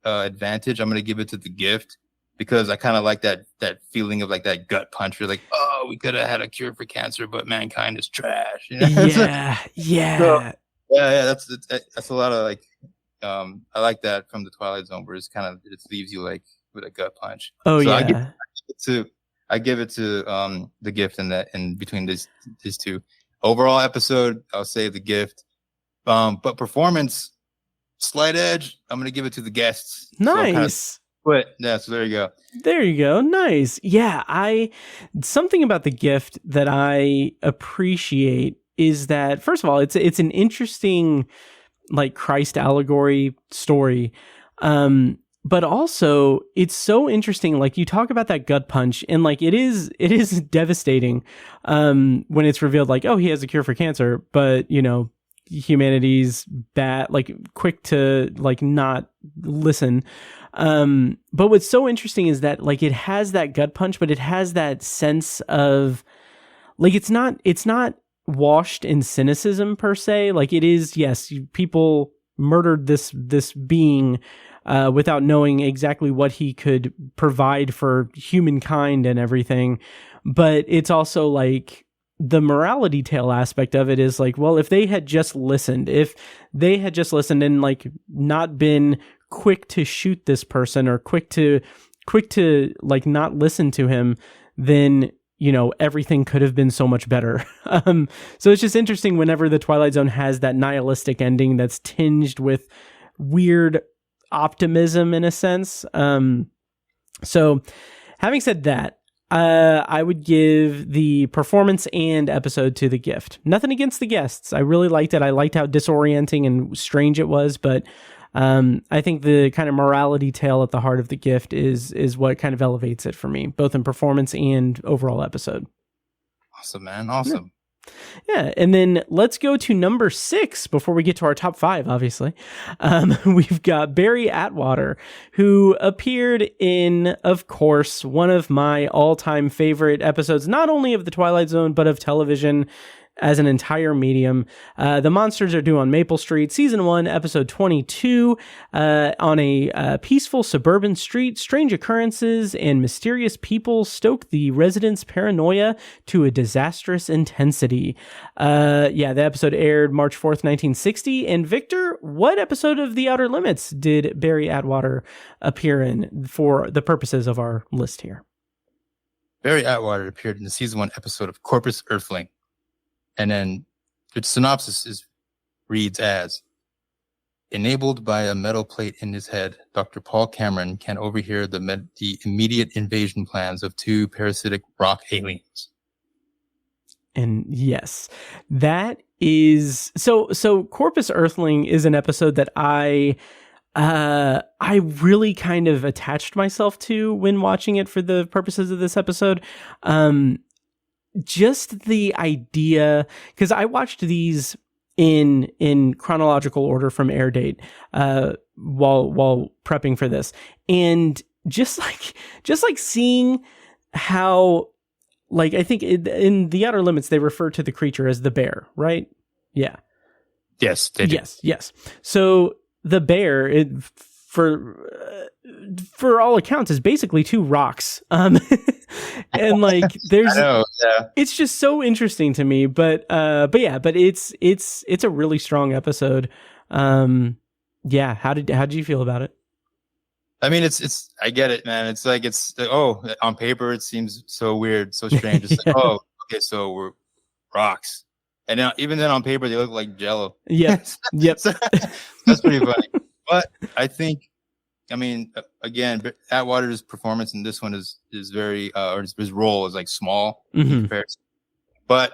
advantage. I'm gonna give it to The Gift, because I kind of like that feeling of like that gut punch. You're like, oh, we could have had a cure for cancer, but mankind is trash. You know? Yeah. That's a lot of like, I like that from the Twilight Zone, where it leaves you like with a gut punch. Oh, so yeah. I give it to The Gift in between these two. Overall episode, I'll say The Gift. But performance, slight edge, I'm gonna give it to the guests. Nice. So there you go. There you go. Nice. Yeah, something about The Gift that I appreciate is that, first of all, it's an interesting like Christ allegory story. But also it's so interesting. Like, you talk about that gut punch, and like it is devastating when it's revealed like, oh, he has a cure for cancer, but you know, humanity's bad, like quick to like not listen. But what's so interesting is that like it has that gut punch, but it has that sense of like it's not washed in cynicism per se. Like, it is, yes, people murdered this being without knowing exactly what he could provide for humankind and everything. But it's also like the morality tale aspect of it is like, well, if they had just listened and like not been quick to shoot this person, or quick to like not listen to him, then, you know, everything could have been so much better. So it's just interesting whenever the Twilight Zone has that nihilistic ending that's tinged with weird optimism in a sense. So having said that, I would give the performance and episode to The Gift. Nothing against the guests. I really liked it. I liked how disorienting and strange it was, but I think the kind of morality tale at the heart of The Gift is what kind of elevates it for me, both in performance and overall episode. Awesome, man. Awesome. Yeah, and then let's go to number 6 before we get to our top 5, obviously. We've got Barry Atwater, who appeared in, of course, one of my all-time favorite episodes, not only of The Twilight Zone, but of television as an entire medium. The Monsters Are Due on Maple Street, Season 1, Episode 22. On a peaceful suburban street, strange occurrences and mysterious people stoke the residents' paranoia to a disastrous intensity. The episode aired March 4th, 1960. And Victor, what episode of The Outer Limits did Barry Atwater appear in for the purposes of our list here? Barry Atwater appeared in the Season 1 episode of Corpus Earthling. And then the synopsis reads as: Enabled by a metal plate in his head, Dr. Paul Cameron can overhear the immediate invasion plans of 2 parasitic rock aliens. And yes, that is so Corpus Earthling is an episode that I really kind of attached myself to when watching it for the purposes of this episode. Just the idea, because I watched these in chronological order from air date while prepping for this, and just like seeing how, like, I think in the Outer Limits they refer to the creature as the bear, right? Yeah. Yes, they do. Yes. So the bear, for all accounts, is basically 2 rocks. And like, there's, I know, yeah. It's just so interesting to me. But it's a really strong episode. Yeah. How did you feel about it? I mean, it's I get it, man. It's like, on paper it seems so weird, so strange. It's like, oh, okay, so we're rocks, and now even then on paper they look like Jello. Yep. That's pretty funny. But I think, I mean, again, Atwater's performance in this one is very, or his role is like small in comparison. But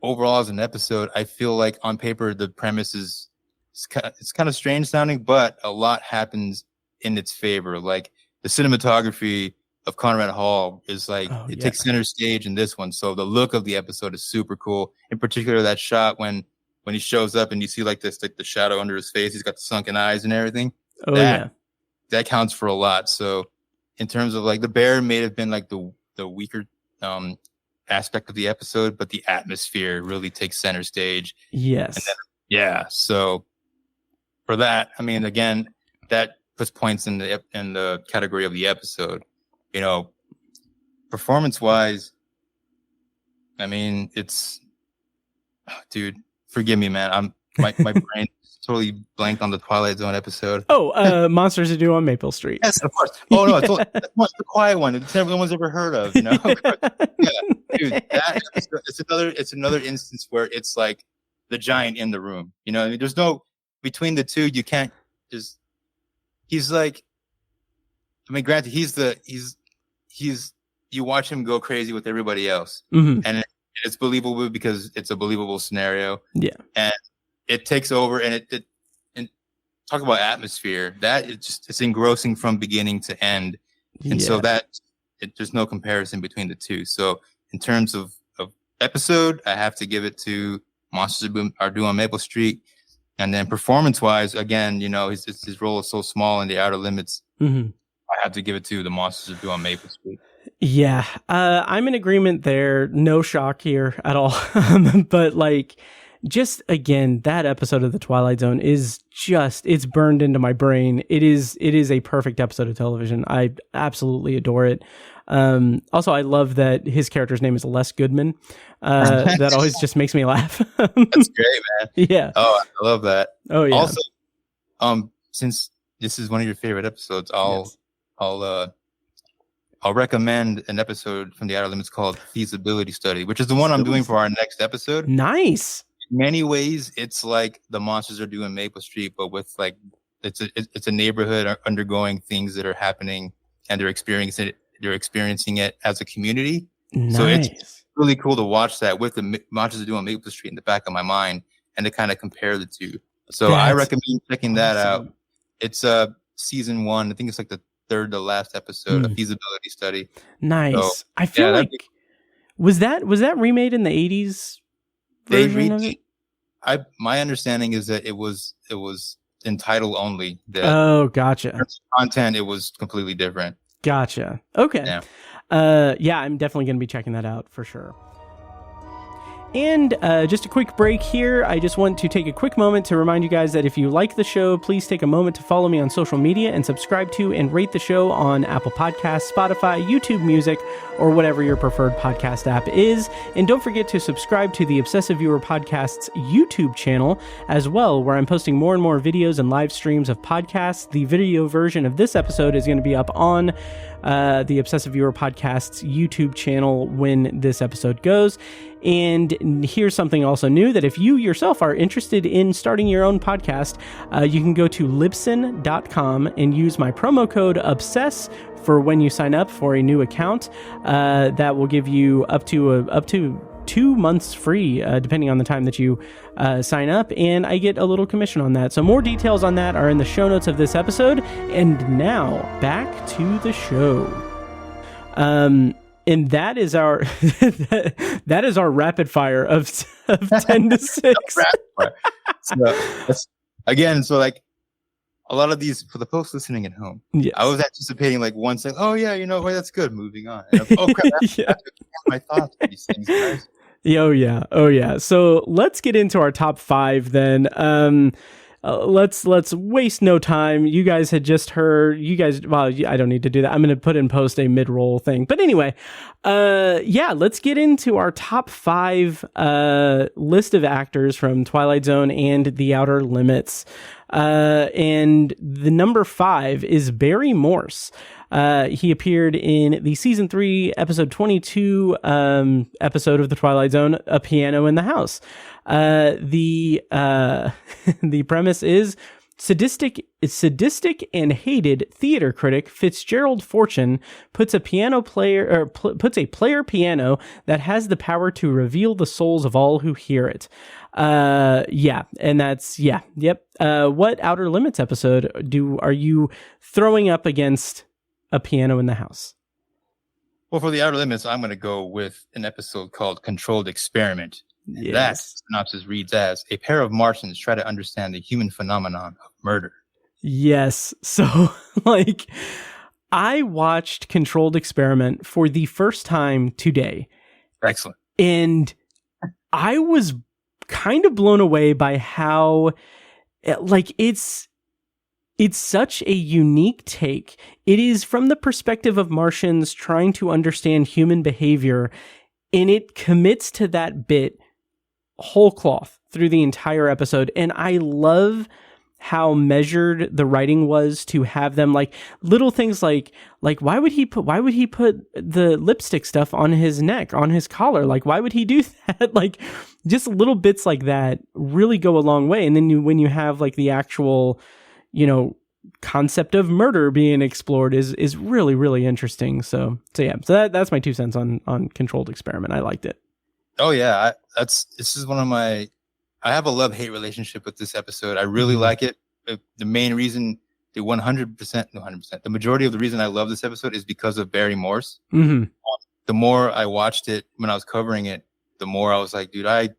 overall, as an episode, I feel like on paper the premise it's kind of strange sounding, but a lot happens in its favor. Like the cinematography of Conrad Hall is like, it takes center stage in this one. So the look of the episode is super cool. In particular, that shot when he shows up and you see like this, like the shadow under his face, he's got the sunken eyes and everything. That counts for a lot. So in terms of like, the bear may have been like the weaker aspect of the episode, but the atmosphere really takes center stage. Yes. Then, so for that, I mean, again, that puts points in the category of the episode. You know, performance wise, I mean, dude, forgive me, man. My brain totally blanked on the Twilight Zone episode. Monsters That Do on Maple Street. Yes, of course. Oh no, that's the quiet one. It's no one's ever heard of. You know, dude, it's another instance where it's like the giant in the room. You know, I mean, there's no between the two. You can't just. He's like, I mean, granted, he's you watch him go crazy with everybody else, and it's believable because it's a believable scenario. Yeah, and it takes over, and and talk about atmosphere. That it's engrossing from beginning to end, and so there's no comparison between the two. So in terms of episode, I have to give it to Monsters Are Due on Maple Street. And then performance-wise, again, you know, his role is so small in the Outer Limits. I have to give it to the Monsters Are Due on Maple Street. Yeah, I'm in agreement there. No shock here at all. But like, just again, that episode of The Twilight Zone is it's burned into my brain. It is a perfect episode of television. I absolutely adore it. Also, I love that his character's name is Les Goodman. That always just makes me laugh. That's great, man. Yeah. Oh, I love that. Oh, yeah. Also, since this is one of your favorite episodes, I'll recommend an episode from the Outer Limits called Feasibility Study, which is the one I'm doing for our next episode. Nice. In many ways, it's like the Monsters Are Due on Maple Street, but with like it's a neighborhood undergoing things that are happening, and they're experiencing it as a community. Nice. So it's really cool to watch that with the Monsters Are Due on Maple Street in the back of my mind, and to kind of compare the two. So I recommend checking that out. It's season 1. I think it's like the third to last episode of Feasibility Study. Nice. So, I feel like was that remade in the 80s? My understanding is that it was in title only. Gotcha. In terms of content, it was completely different. Gotcha. Okay. Yeah, I'm definitely going to be checking that out for sure. And just a quick break here. I just want to take a quick moment to remind you guys that if you like the show, please take a moment to follow me on social media and subscribe to and rate the show on Apple Podcasts, Spotify, YouTube Music, or whatever your preferred podcast app is. And don't forget to subscribe to the Obsessive Viewer Podcast's YouTube channel as well, where I'm posting more and more videos and live streams of podcasts. The video version of this episode is going to be up on the Obsessive Viewer Podcast's YouTube channel when this episode goes. And here's something also new, that if you yourself are interested in starting your own podcast, you can go to libsyn.com and use my promo code OBSESS for when you sign up for a new account. That will give you up to 2 months free, depending on the time that you sign up, and I get a little commission on that. So more details on that are in the show notes of this episode. And now back to the show. And that is our that is our rapid fire of 10 to 6. So like a lot of these, for the folks listening at home, yes. I was anticipating like one saying, "Oh yeah, that's good. Moving on." And oh crap, that's my thoughts on these things, guys. Oh yeah. So let's get into our top 5 then. Let's waste no time. You guys had just heard. Well, I don't need to do that. I'm going to put in post a mid-roll thing. But anyway, let's get into our top 5 list of actors from Twilight Zone and The Outer Limits. And the number 5 is Barry Morse. He appeared in the season 3, episode 22 episode of The Twilight Zone, A Piano in the House. The premise is sadistic and hated theater critic Fitzgerald Fortune puts a player piano that has the power to reveal the souls of all who hear it. What Outer Limits episode are you throwing up against A Piano in the House? Well, for the Outer Limits, I'm going to go with an episode called Controlled Experiment. Yes. That synopsis reads as: a pair of Martians try to understand the human phenomenon of murder. Yes. So, I watched Controlled Experiment for the first time today. Excellent. And I was kind of blown away by how, it's such a unique take. It is from the perspective of Martians trying to understand human behavior, and it commits to that bit whole cloth through the entire episode. And I love how measured the writing was to have them little things like why would he put the lipstick stuff on his neck, on his collar? Why would he do that? Just little bits like that really go a long way. And then when you have the actual, concept of murder being explored is really, really interesting. So that's my 2 cents on Controlled Experiment. I liked it. Oh yeah. This is one of I have a love-hate relationship with this episode. I really like it. The main reason, the majority of the reason I love this episode is because of Barry Morse. Mm-hmm. The more I watched it when I was covering it, the more I was like, dude, I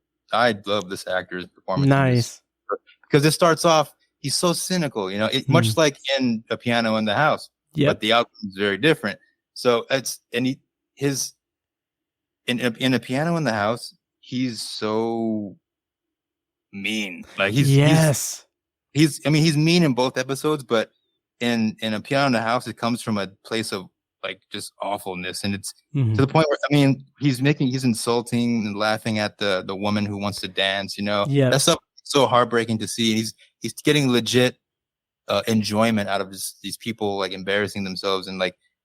love this actor's performance. Nice. Because it starts off, he's so cynical, much like in A Piano in the House, but the outcome is very different. So in A Piano in the House, he's so mean. He's mean in both episodes, but in A Piano in the House, it comes from a place of just awfulness, and it's to the point where he's insulting and laughing at the woman who wants to dance. That's so heartbreaking to see. And he's getting legit enjoyment out of these people embarrassing themselves and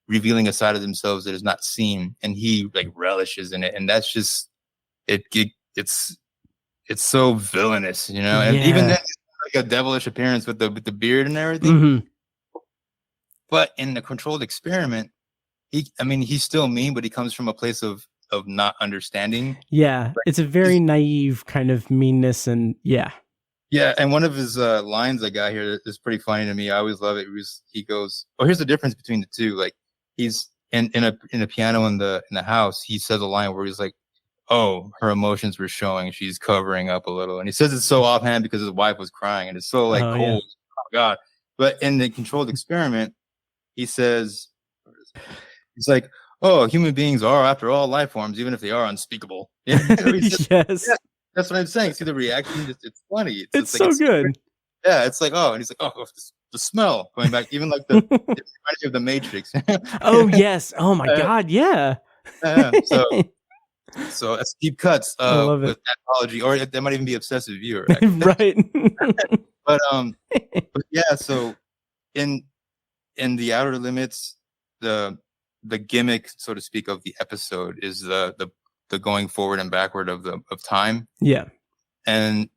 revealing a side of themselves that is not seen, and he relishes in it. And that's just it's so villainous, and even then a devilish appearance with the beard and everything. But in the Controlled Experiment, he's still mean, but he comes from a place of not understanding. Yeah, it's a very naive kind of meanness, and yeah. And one of his lines I got here is pretty funny to me. I always love it. He goes, "Oh, here's the difference between the two." He's in a Piano in the House. He says a line where he's like, "Oh, her emotions were showing. She's covering up a little." And he says it so offhand because his wife was crying, and it's so cold. Yeah. Oh God! But in the Controlled Experiment, he says, he's like, "Oh, human beings are, after all, life forms, even if they are unspeakable." Yes. Yeah, that's what I'm saying. See the reaction? It's funny. It's so good. Yeah, it's oh, and he's like, "Oh, the smell going back." Even it reminds me of The Matrix. Oh yes. Oh my God. Yeah. So that's deep cuts with anthology, or that might even be Obsessive Viewer. Right. but yeah. So in The Outer Limits, the the gimmick, so to speak, of the episode is the going forward and backward of time. Yeah. And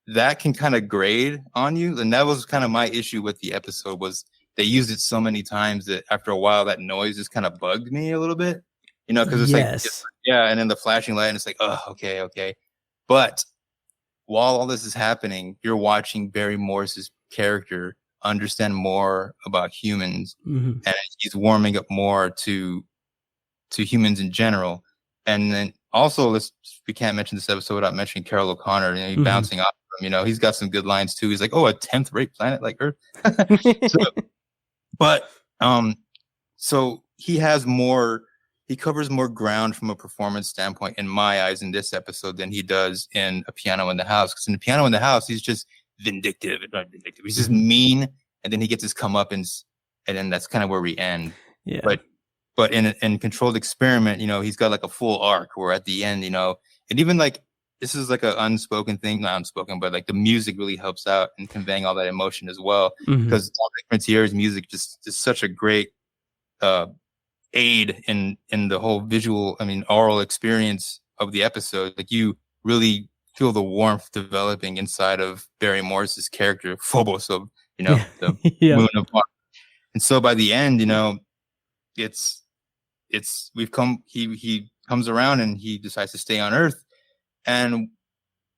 that can kind of grade on you. And that was kind of my issue with the episode, was they used it so many times that after a while that noise just kind of bugged me a little bit, because it's and then the flashing light, and it's like, oh, okay. But while all this is happening, you're watching Barry Morris's character understand more about humans, and he's warming up more to humans in general. And then also, we can't mention this episode without mentioning Carol O'Connor. He's bouncing off of him. He's got some good lines too. He's like, "Oh, a 10th-rate planet like Earth." So he has more. He covers more ground from a performance standpoint, in my eyes, in this episode than he does in A Piano in the House. Because in A Piano in the House, he's just vindictive. Not vindictive. He's just mean, and then he gets his comeuppance, and then that's kind of where we end. Yeah. But in Controlled Experiment, he's got like a full arc where at the end, and even like this is like an unspoken thing, not unspoken, but like the music really helps out in conveying all that emotion as well. Because Dominic Frontier's music just is such a great aid in the whole visual, oral experience of the episode. Like you really feel the warmth developing inside of Barry Morris's character, Phobos of, the moon of Mars. And so by the end, he comes around and he decides to stay on Earth. And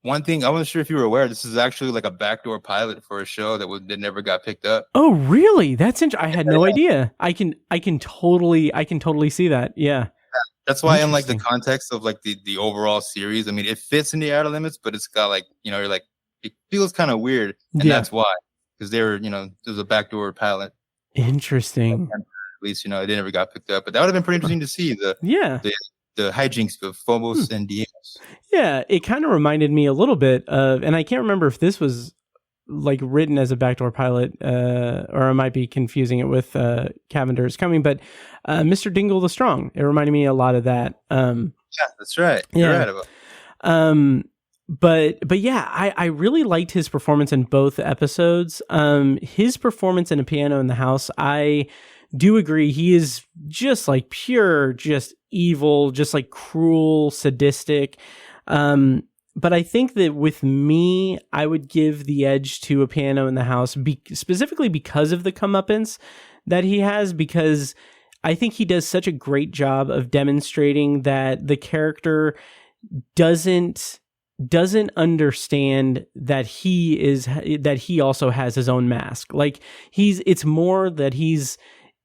one thing, I wasn't sure if you were aware, this is actually like a backdoor pilot for a show that never got picked up. Oh, really? That's interesting. I had no idea. I can totally see that. Yeah. That's why in like the context of like the overall series, it fits in the outer limits, but it's got like, you're like, it feels kind of weird. And that's why, because there's a backdoor pilot. Interesting. At least, it never got picked up, but that would have been pretty interesting to see the hijinks of Phobos and Deimos. Yeah, it kind of reminded me a little bit of, and I can't remember if this was like written as a backdoor pilot, or I might be confusing it with Cavender's Coming, but Mr. Dingle the Strong. It reminded me a lot of that. Yeah, that's right. You're right about it. But yeah, I really liked his performance in both episodes. His performance in A Piano in the House, I do agree, he is just like pure, just evil, just like cruel, sadistic. But I think that with me, I would give the edge to A Piano in the House, specifically because of the comeuppance that he has, because I think he does such a great job of demonstrating that the character doesn't understand that he also has his own mask. Like it's more that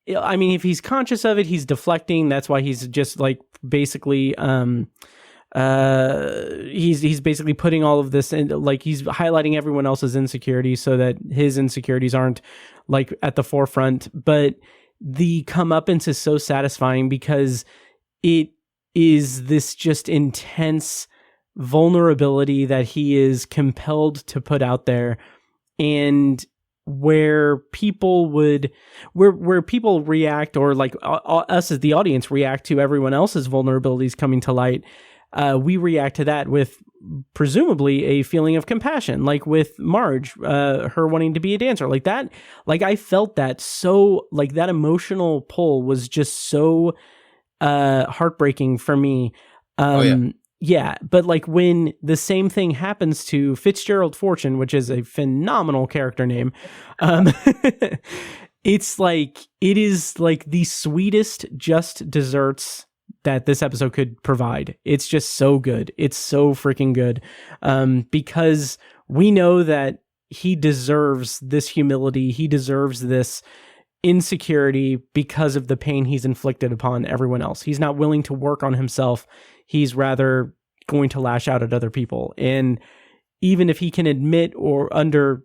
if he's conscious of it, he's deflecting. That's why he's just like basically, he's basically putting all of this in, like he's highlighting everyone else's insecurities so that his insecurities aren't like at the forefront. But the comeuppance is so satisfying because it is this just intense vulnerability that he is compelled to put out there, and where people react, or like us as the audience react to everyone else's vulnerabilities coming to light, we react to that with presumably a feeling of compassion, like with Marge, her wanting to be a dancer, like that. Like I felt that, so like that emotional pull was just so heartbreaking for me. Yeah, but like when the same thing happens to Fitzgerald Fortune, which is a phenomenal character name, it's like, it is like the sweetest just desserts that this episode could provide. It's just so good. It's so freaking good. Because we know that he deserves this humility. He deserves this insecurity because of the pain he's inflicted upon everyone else. He's not willing to work on himself. He's rather going to lash out at other people. And even if he can admit, or under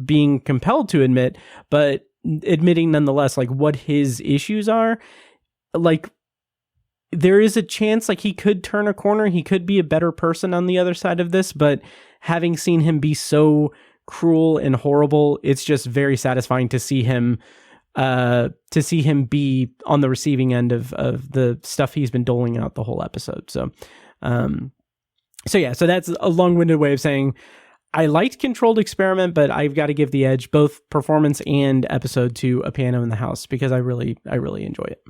being compelled to admit, but admitting nonetheless, like what his issues are, like there is a chance like he could turn a corner. He could be a better person on the other side of this, but having seen him be so cruel and horrible, it's just very satisfying to see him be on the receiving end of the stuff he's been doling out the whole episode. So that's a long-winded way of saying I liked Controlled Experiment, but I've got to give the edge, both performance and episode, to A Piano in the House, because I really enjoy it.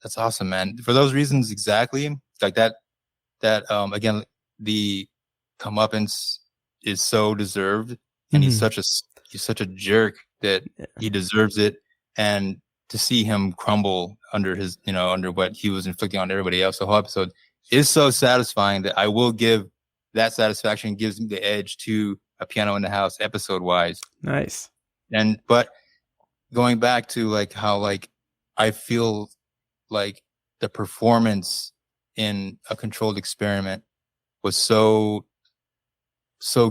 That's awesome, man. For those reasons, exactly like that. Again, the comeuppance is so deserved, and he's such a jerk that he deserves it. And to see him crumble under his, under what he was inflicting on everybody else, the whole episode is so satisfying that I will give that satisfaction, gives me the edge to A Piano in the House episode wise. Nice. But going back to like how like I feel like the performance in A Controlled Experiment was so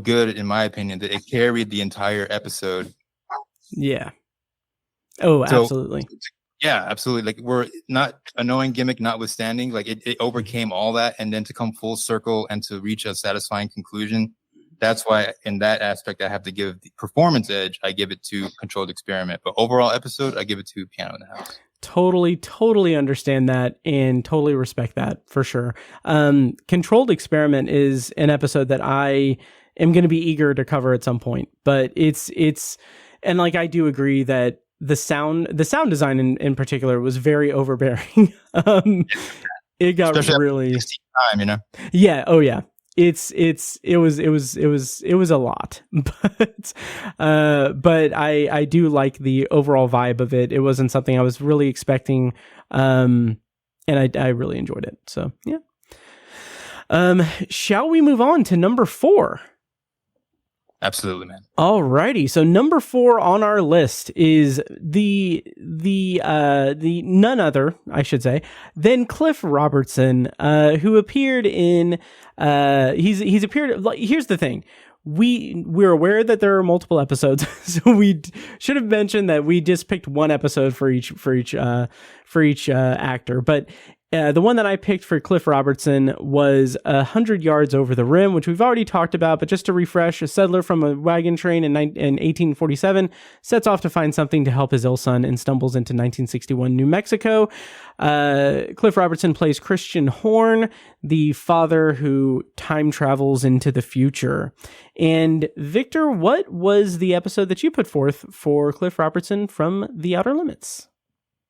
good, in my opinion, that it carried the entire episode. Yeah. Oh, absolutely. Yeah, absolutely. Like, we're not annoying gimmick notwithstanding, like it overcame all that, and then to come full circle and to reach a satisfying conclusion. That's why in that aspect I have to give the performance edge. I give it to Controlled Experiment, but overall episode I give it to Piano in the House. Totally understand that and totally respect that for sure. Controlled Experiment is an episode that I am going to be eager to cover at some point, but it's and like I do agree that the sound design in particular was very overbearing. It got especially really time, Yeah. Oh yeah. It was a lot, but I do like the overall vibe of it. It wasn't something I was really expecting. And I really enjoyed it. So yeah. Shall we move on to number 4? Absolutely, man. Alrighty, so number 4 on our list is the none other, I should say, than Cliff Robertson, who appeared in he's appeared. Here's the thing. We're aware that there are multiple episodes, so we should have mentioned that we just picked one episode for each actor, but the one that I picked for Cliff Robertson was 100 Yards Over the Rim, which we've already talked about, but just to refresh, a settler from a wagon train in 1847 sets off to find something to help his ill son and stumbles into 1961 New Mexico. Cliff Robertson plays Christian Horn, the father who time travels into the future. And Victor, what was the episode that you put forth for Cliff Robertson from The Outer Limits?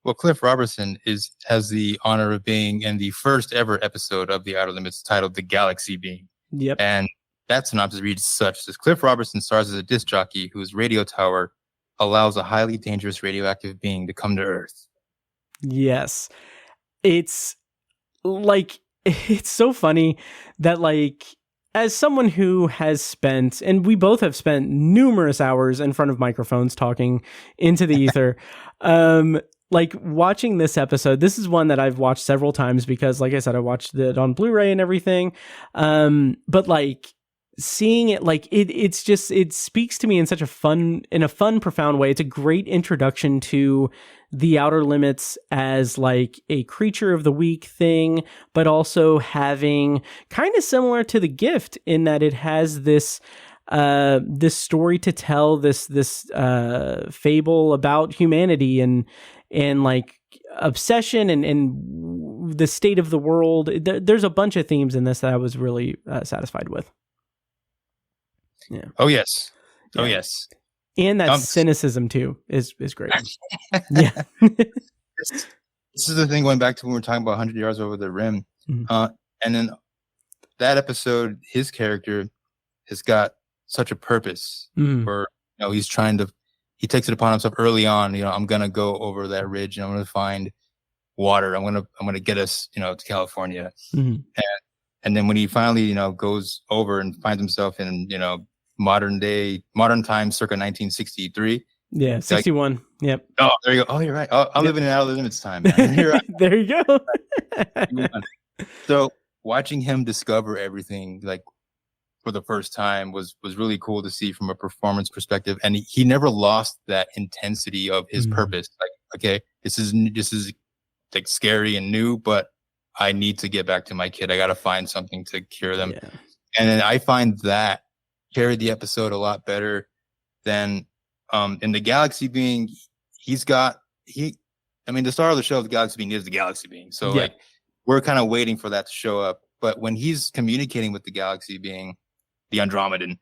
Well, Cliff Robertson has the honor of being in the first ever episode of The Outer Limits, titled The Galaxy Being. Yep. And that synopsis reads such: as Cliff Robertson stars as a disc jockey whose radio tower allows a highly dangerous radioactive being to come to Earth. Yes. It's so funny that, like, as someone who has spent, and we both have spent numerous hours in front of microphones talking into the ether, like, watching this episode, this is one that I've watched several times because, like I said, I watched it on Blu-ray and everything. But like seeing it, like it speaks to me in such a fun, profound way. It's a great introduction to The Outer Limits as like a creature of the week thing, but also having kind of similar to The Gift in that it has this story to tell, this fable about humanity and like obsession and the state of the world. There's a bunch of themes in this that I was really satisfied with. Yeah. Oh yes. Yeah. Oh yes. And that cynicism too is great. Yeah. This is the thing, going back to when we were talking about 100 Yards Over the Rim. Mm-hmm. And then that episode, his character has got such a purpose where, he takes it upon himself early on, I'm going to go over that ridge and I'm going to find water. I'm going to get us, to California. Mm-hmm. And then when he finally, goes over and finds himself in, modern time, circa 1963. Yeah. 61. Like, yep. Oh, there you go. Oh, you're right. I'm living in Outer Limits time, man. You're right. There you go. So watching him discover everything, like, for the first time was really cool to see from a performance perspective. And he never lost that intensity of his purpose. Like, okay, this is like scary and new, but I need to get back to my kid. I got to find something to cure them. Yeah. And then I find that carried the episode a lot better than, in The Galaxy Being, the star of the show, The Galaxy Being, is the Galaxy Being. So like, we're kind of waiting for that to show up. But when he's communicating with the Galaxy Being, the Andromedan,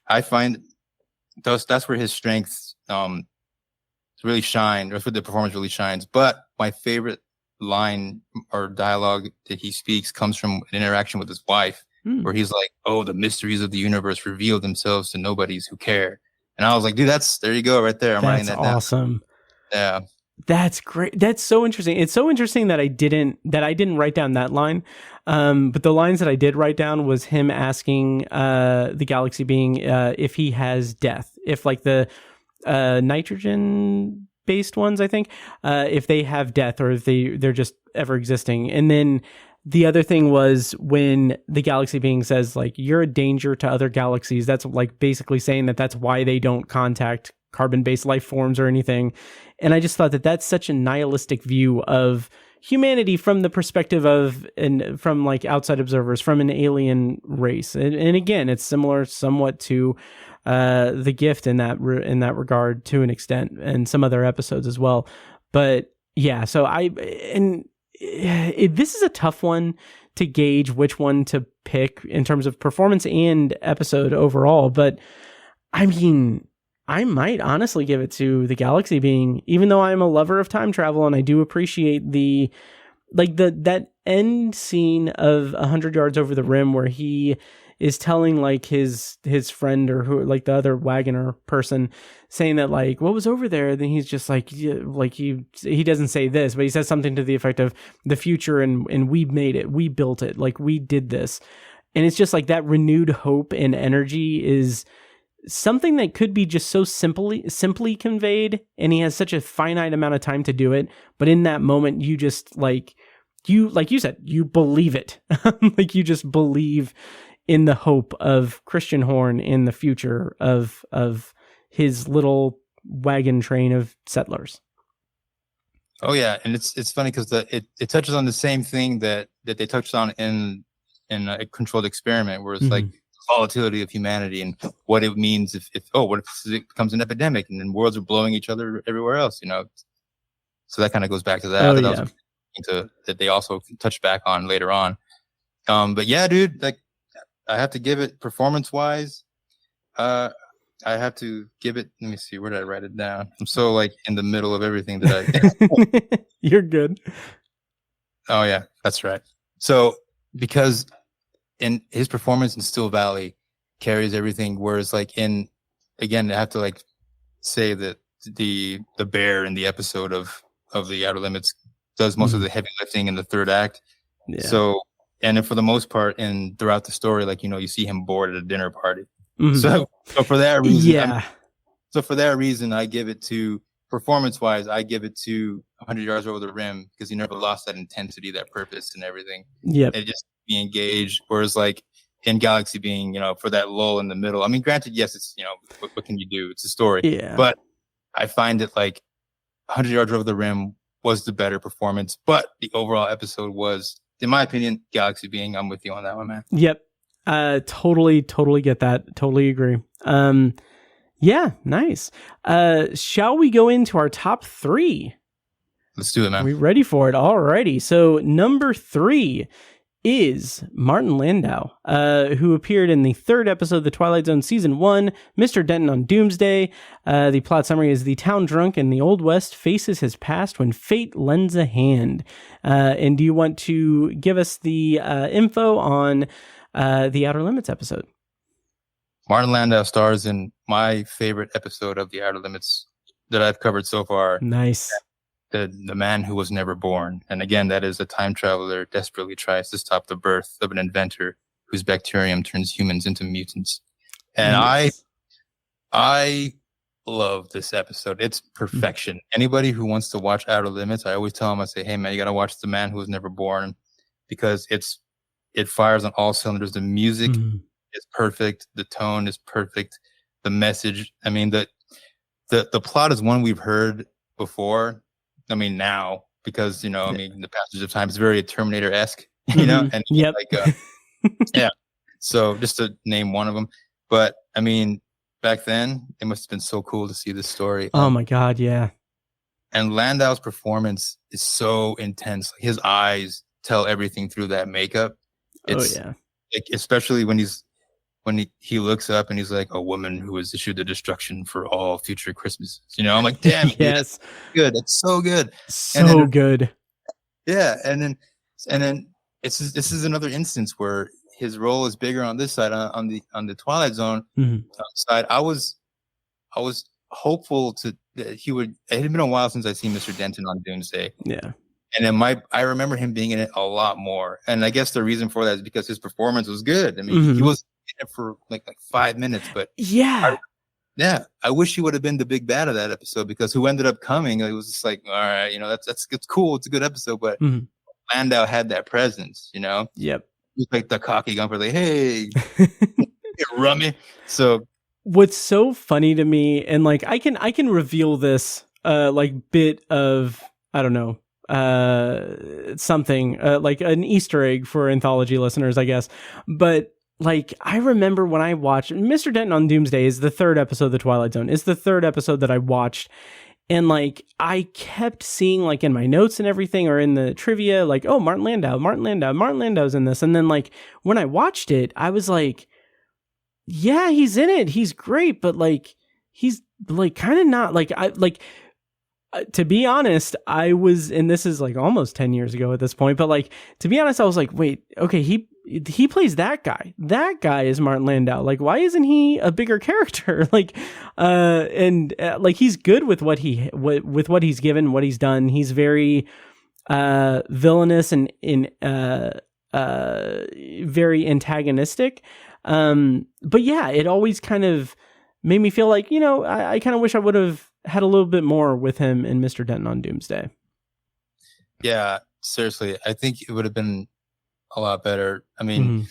I find that's where his strengths really shine. That's where the performance really shines. But my favorite line or dialogue that he speaks comes from an interaction with his wife, where he's like, "Oh, the mysteries of the universe reveal themselves to nobodies who care." And I was like, "Dude, there you go, right there. I'm writing that down." Awesome. Yeah, that's great. That's so interesting. It's so interesting that I didn't write down that line. But the lines that I did write down was him asking the galaxy being if he has death, if like the nitrogen based ones, I think, if they have death or if they're just ever existing. And then the other thing was when the galaxy being says like, you're a danger to other galaxies. That's like basically saying that that's why they don't contact carbon-based life forms or anything. And I just thought that that's such a nihilistic view of humanity from the perspective of, and from like outside observers, from an alien race. And again, it's similar somewhat to The Gift in that regard to an extent, and some other episodes as well. But yeah, so this is a tough one to gauge which one to pick in terms of performance and episode overall. But I mean, I might honestly give it to the galaxy being, even though I'm a lover of time travel and I do appreciate that end scene of 100 Yards Over the Rim where he is telling like his friend or who, like the other wagoner person, saying that like what was over there. Then he's just like, yeah, like he doesn't say this, but he says something to the effect of the future and we made it, we built it, like we did this. And it's just like that renewed hope and energy is something that could be just so simply conveyed, and he has such a finite amount of time to do it. But in that moment, you just like you said, you believe it. Like you just believe in the hope of Christian Horn in the future of his little wagon train of settlers. Oh yeah, and it's funny because it touches on the same thing that they touched on in a controlled experiment, where it's like volatility of humanity and what it means if what if it becomes an epidemic and then worlds are blowing each other everywhere else, so that kind of goes back to that. That they also touch back on later on. But yeah, dude, like I have to give it performance wise. I have to give it. Let me see, where did I write it down? I'm so like in the middle of everything that I. You're good. Oh yeah, that's right. So because in his performance in Still Valley carries everything, whereas like again, I have to like say that the bear in the episode of the Outer Limits does most of the heavy lifting in the third act. Yeah. So, and then for the most part, and throughout the story, like you see him bored at a dinner party. So for that reason, I give it to performance wise. I give it to 100 Yards Over the Rim because he never lost that intensity, that purpose, and everything. Yeah, it just be engaged. Whereas like in Galaxy being, for that lull in the middle. I mean, granted, yes, it's what can you do? It's a story. Yeah. But I find it like 100 Yards Over the Rim was the better performance, but the overall episode was, in my opinion, Galaxy being. I'm with you on that one, man. Yep. Totally get that. Totally agree. Yeah, nice. Shall we go into our top 3? Let's do it, man. Are we ready for it? Alrighty. So number 3 is Martin Landau, who appeared in the 3rd episode of The Twilight Zone Season 1, Mr. Denton on Doomsday. The plot summary is the town drunk in the Old West faces his past when fate lends a hand. And do you want to give us the info on the Outer Limits episode? Martin Landau stars in my favorite episode of the Outer Limits that I've covered so far. Nice. The Man Who Was Never Born. And again, that is a time traveler desperately tries to stop the birth of an inventor whose bacterium turns humans into mutants. And nice. I love this episode. It's perfection. Anybody who wants to watch Outer Limits, I always tell them, I say, hey man, you got to watch The Man Who Was Never Born, because it fires on all cylinders. The music is perfect. The tone is perfect. The message, I mean, the plot is one we've heard before. I mean, now, because, I mean, the passage of time is very Terminator-esque, and yep. yeah. So just to name one of them, but I mean, back then it must have been so cool to see this story. Oh my God. Yeah. And Landau's performance is so intense. His eyes tell everything through that makeup. Like, especially when he looks up and he's like, a woman who has issued the destruction for all future Christmases. I'm like, damn, yes, dude, good. That's so good. So good. Yeah, and then this is another instance where his role is bigger on this side, on the Twilight Zone side. I was hopeful that he would. It had been a while since I seen Mr. Denton on Doomsday. Yeah. And then I remember him being in it a lot more. And I guess the reason for that is because his performance was good. I mean, he was in it for like 5 minutes, but yeah. I wish he would have been the big bad of that episode, because who ended up coming, it was just like, all right, that's it's cool. It's a good episode, but Landau had that presence, Yep. He's like the cocky gumper, like, hey, rummy. So what's so funny to me, and like I can reveal this like bit of, I don't know, something like an Easter egg for anthology listeners, I guess. But like, I remember when I watched Mr. Denton on Doomsday is the third episode of The Twilight Zone. It's the third episode that I watched. And like, I kept seeing like in my notes and everything, or in the trivia, like, oh, Martin Landau's in this. And then like, when I watched it, I was like, yeah, he's in it. He's great. But like, he's like kind of not like, to be honest, I was, and this is like almost 10 years ago at this point, but like, to be honest, I was like, wait, okay, he plays that guy. That guy is Martin Landau. Like, why isn't he a bigger character? Like, like he's good with what he's given, what he's done. He's very, villainous and very antagonistic. But yeah, it always kind of made me feel like, I kind of wish I would have had a little bit more with him in Mr. Denton on Doomsday. Yeah, seriously. I think it would have been a lot better. I mean,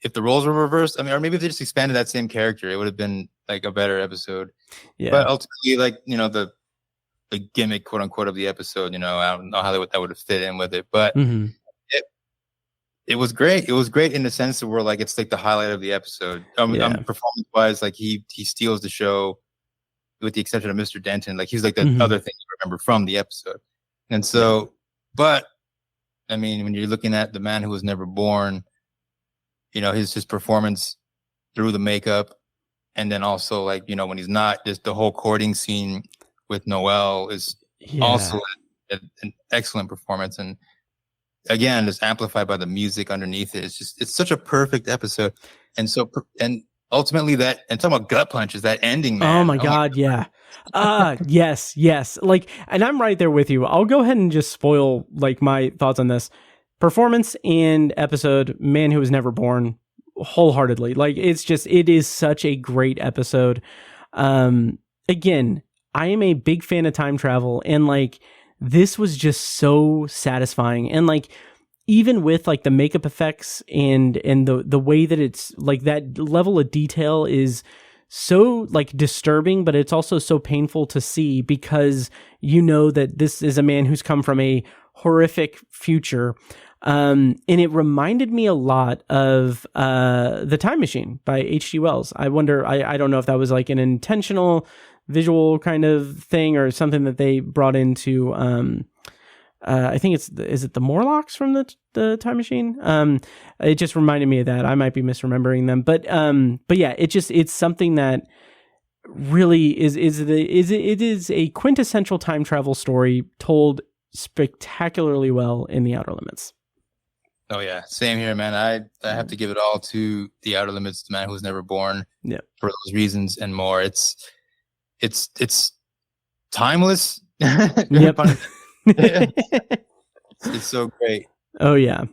if the roles were reversed, I mean, or maybe if they just expanded that same character, it would have been like a better episode. Yeah. But ultimately, like, the gimmick, quote unquote, of the episode, I don't know how that would have fit in with it, but it was great. It was great in the sense that we're like, it's like the highlight of the episode. Performance wise, like he steals the show, with the exception of Mr. Denton. Like, he's like the other thing you remember from the episode. And so, but I mean, when you're looking at the man who was never born, his performance through the makeup, and then also like, when he's not, just the whole courting scene with Noelle is also an excellent performance. And again, just amplified by the music underneath it. It's such a perfect episode. And so, and ultimately and talking about gut punches, that ending, man. Oh my God. Yeah. Yes. Like, and I'm right there with you. I'll go ahead and just spoil like my thoughts on this performance and episode, Man Who Was Never Born, wholeheartedly. Like, it is such a great episode. Again, I am a big fan of time travel, and like, this was just so satisfying. And like, even with like the makeup effects and the way that it's like, that level of detail is so like disturbing, but it's also so painful to see, because that this is a man who's come from a horrific future. And it reminded me a lot of The Time Machine by H.G. Wells. I wonder, I don't know if that was like an intentional visual kind of thing or something that they brought into I think is it the Morlocks from the Time Machine? It just reminded me of that. I might be misremembering them, but yeah, it's something that really it is a quintessential time travel story told spectacularly well in The Outer Limits. Oh yeah, same here, man. I have to give it all to The Outer Limits, The Man Who Was Never Born. Yeah, for those reasons and more. It's timeless. Yep. It's so great. Oh yeah.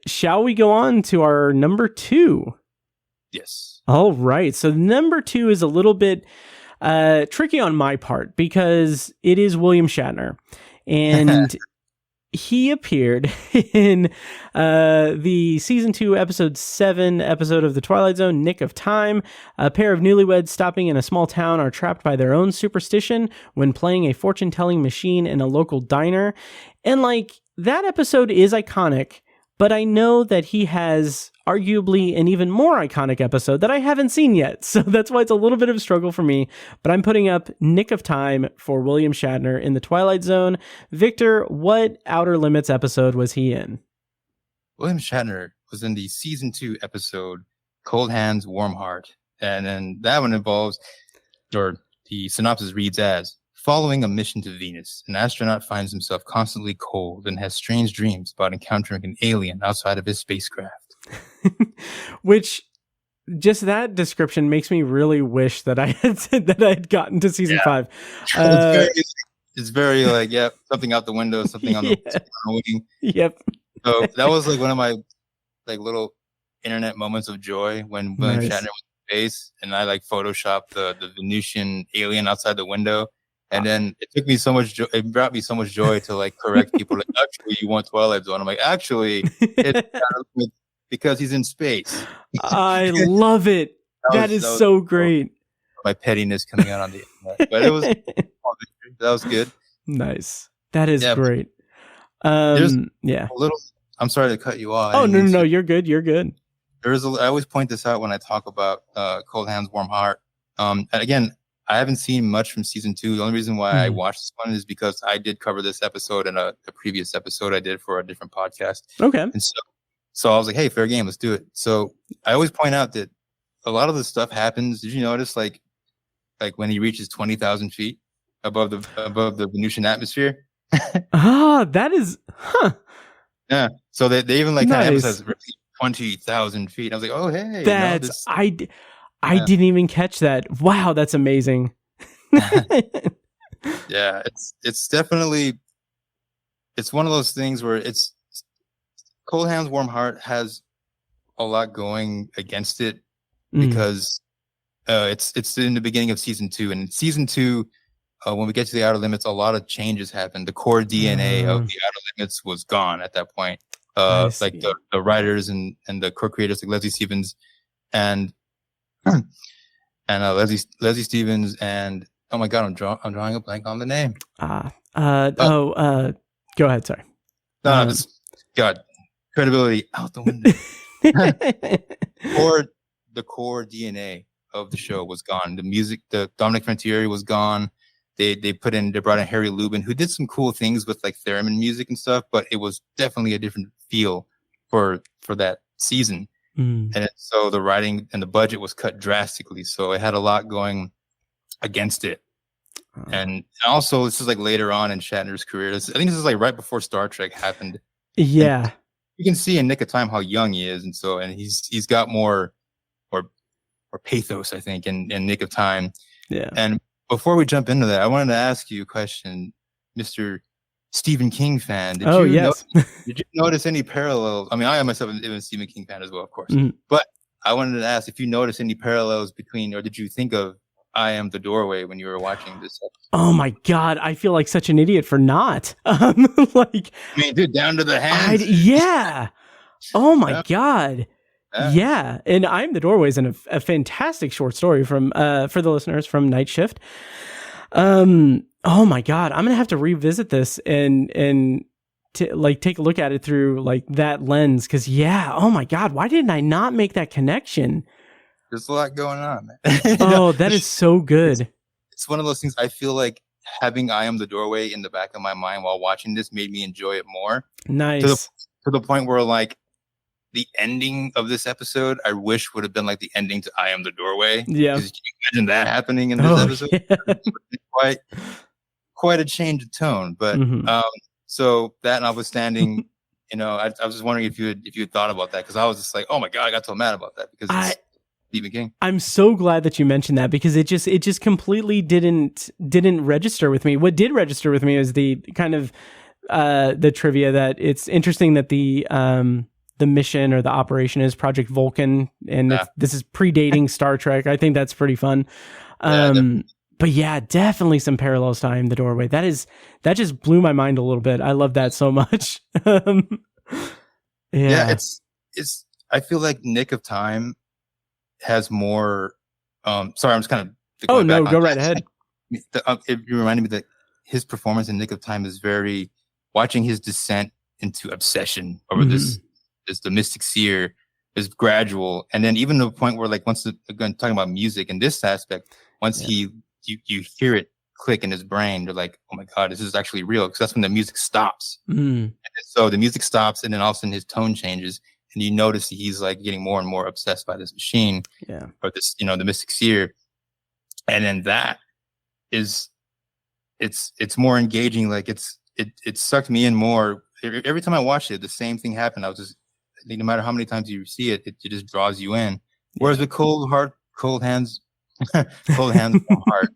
Shall we go on to our number 2? Yes. All right. So number 2 is a little bit tricky on my part, because it is William Shatner, and he appeared in the season 2, episode 7 episode of The Twilight Zone, Nick of Time. A pair of newlyweds stopping in a small town are trapped by their own superstition when playing a fortune-telling machine in a local diner. And like, that episode is iconic, but I know that he has arguably an even more iconic episode that I haven't seen yet. So that's why it's a little bit of a struggle for me, but I'm putting up Nick of Time for William Shatner in The Twilight Zone. Victor, what Outer Limits episode was he in? William Shatner was in the season 2 episode, Cold Hands, Warm Heart. And then that one involves, or the synopsis reads as, Following a mission to Venus, an astronaut finds himself constantly cold and has strange dreams about encountering an alien outside of his spacecraft. Which, just that description makes me really wish that I had said that I had gotten to season 5. It's very like, yeah, something out the window, something on the wing. Yep. So that was like one of my like little internet moments of joy when William Shatner was in space, and I like photoshopped the Venusian alien outside the window. And then it took me so much joy. It brought me so much joy to like correct people. Like, actually, you want Twilight Zone? I'm like, actually, it's because he's in space. I love it. That is so great. My pettiness coming out on the internet, but it was that was good. Nice. That is great. There's a little. I'm sorry to cut you off. Oh no, you're good. You're good. I always point this out when I talk about Cold Hands, Warm Heart. And again, I haven't seen much from season 2. The only reason why I watched this one is because I did cover this episode in a previous episode I did for a different podcast. Okay. And so I was like, hey, fair game, let's do it. So I always point out that a lot of the stuff happens. Did you notice like when he reaches 20,000 feet above the Venusian atmosphere? That is, Yeah. So they even like kind of emphasize 20,000 feet. I was like, oh, hey. That's, I didn't even catch that. Wow, that's amazing. Yeah, it's definitely, it's one of those things where it's Cold Hands, Warm Heart has a lot going against it because it's in the beginning of season 2, and in season 2, when we get to the Outer Limits, a lot of changes happen. The core DNA of the Outer Limits was gone at that point. Like the writers and the co-creators like Leslie Stevens and Leslie Stevens and oh my god, I'm drawing a blank on the name. Go ahead. Sorry. No, God, credibility out the window. Or the core DNA of the show was gone. The music, the Dominic Frontieri was gone. They brought in Harry Lubin, who did some cool things with like theremin music and stuff, but it was definitely a different feel for that season. And so the writing and the budget was cut drastically, so it had a lot going against it. And also, this is like later on in Shatner's career. I think this is like right before Star Trek happened. Yeah, and you can see in Nick of Time how young he is, and he's got more pathos, I think, in Nick of Time. Yeah. And before we jump into that, I wanted to ask you a question, Mr. Stephen King fan. Did you notice any parallels? I mean, I myself am a Stephen King fan as well, of course. But I wanted to ask if you noticed any parallels between, or did you think of I Am the Doorway when you were watching this episode? Oh my god, I feel like such an idiot for not. Like, I mean, dude, down to the hands. Oh my god. Yeah, and I Am the Doorway is a fantastic short story from for the listeners from Night Shift. Oh my god, I'm gonna have to revisit this and like take a look at it through like that lens, because oh my god, why didn't I not make that connection? There's a lot going on, man. That is so good. It's one of those things. I feel like having I Am the Doorway in the back of my mind while watching this made me enjoy it more. Nice. To the point where like the ending of this episode, I wish would have been like the ending to I Am the Doorway. Yeah. Can you imagine that happening in this episode? Yeah. Quite a change of tone. But so that notwithstanding, I was just wondering if you had thought about that, because I was just like, oh my god, I got so mad about that because it's Stephen King. I'm so glad that you mentioned that, because it just completely didn't register with me. What did register with me is the kind of the trivia that it's interesting that the mission or the operation is Project Vulcan, and this is predating Star Trek. I think that's pretty fun. But yeah, definitely some parallels to I Am the Doorway. That just blew my mind a little bit. I love that so much. It's I feel like Nick of Time has more sorry, I'm just kind of go right ahead. It reminded me that his performance in Nick of Time is very, watching his descent into obsession over this the mystic seer is gradual, and then even to the point where like once again talking about music in this aspect, once you hear it click in his brain, you're like, oh my god, this is actually real, because that's when the music stops. And so the music stops, and then all of a sudden his tone changes, and you notice he's like getting more and more obsessed by this machine, or this the mystic seer, and then that is it's more engaging. Like it sucked me in more. Every time I watched it, the same thing happened. I was just, no matter how many times you see it, it just draws you in. Whereas with cold hands, cold hands, warm heart.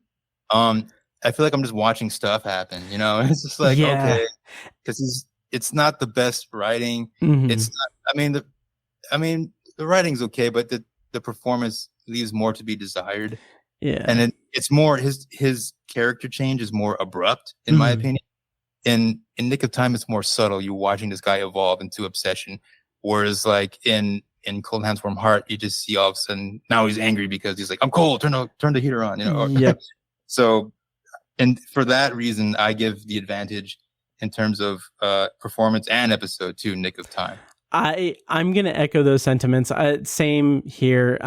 I feel like I'm just watching stuff happen. You know, it's just like okay, because it's not the best writing. It's not. I mean, the writing's okay, but the performance leaves more to be desired. Yeah, and it's more his character change is more abrupt, in my opinion. In Nick of Time, it's more subtle. You're watching this guy evolve into obsession, whereas like in Cold Hands Warm Heart, you just see all of a sudden now he's angry because he's like, I'm cold, turn the heater on, you know. Yep. So, and for that reason, I give the advantage in terms of performance and episode to Nick of Time. I'm gonna echo those sentiments. Same here.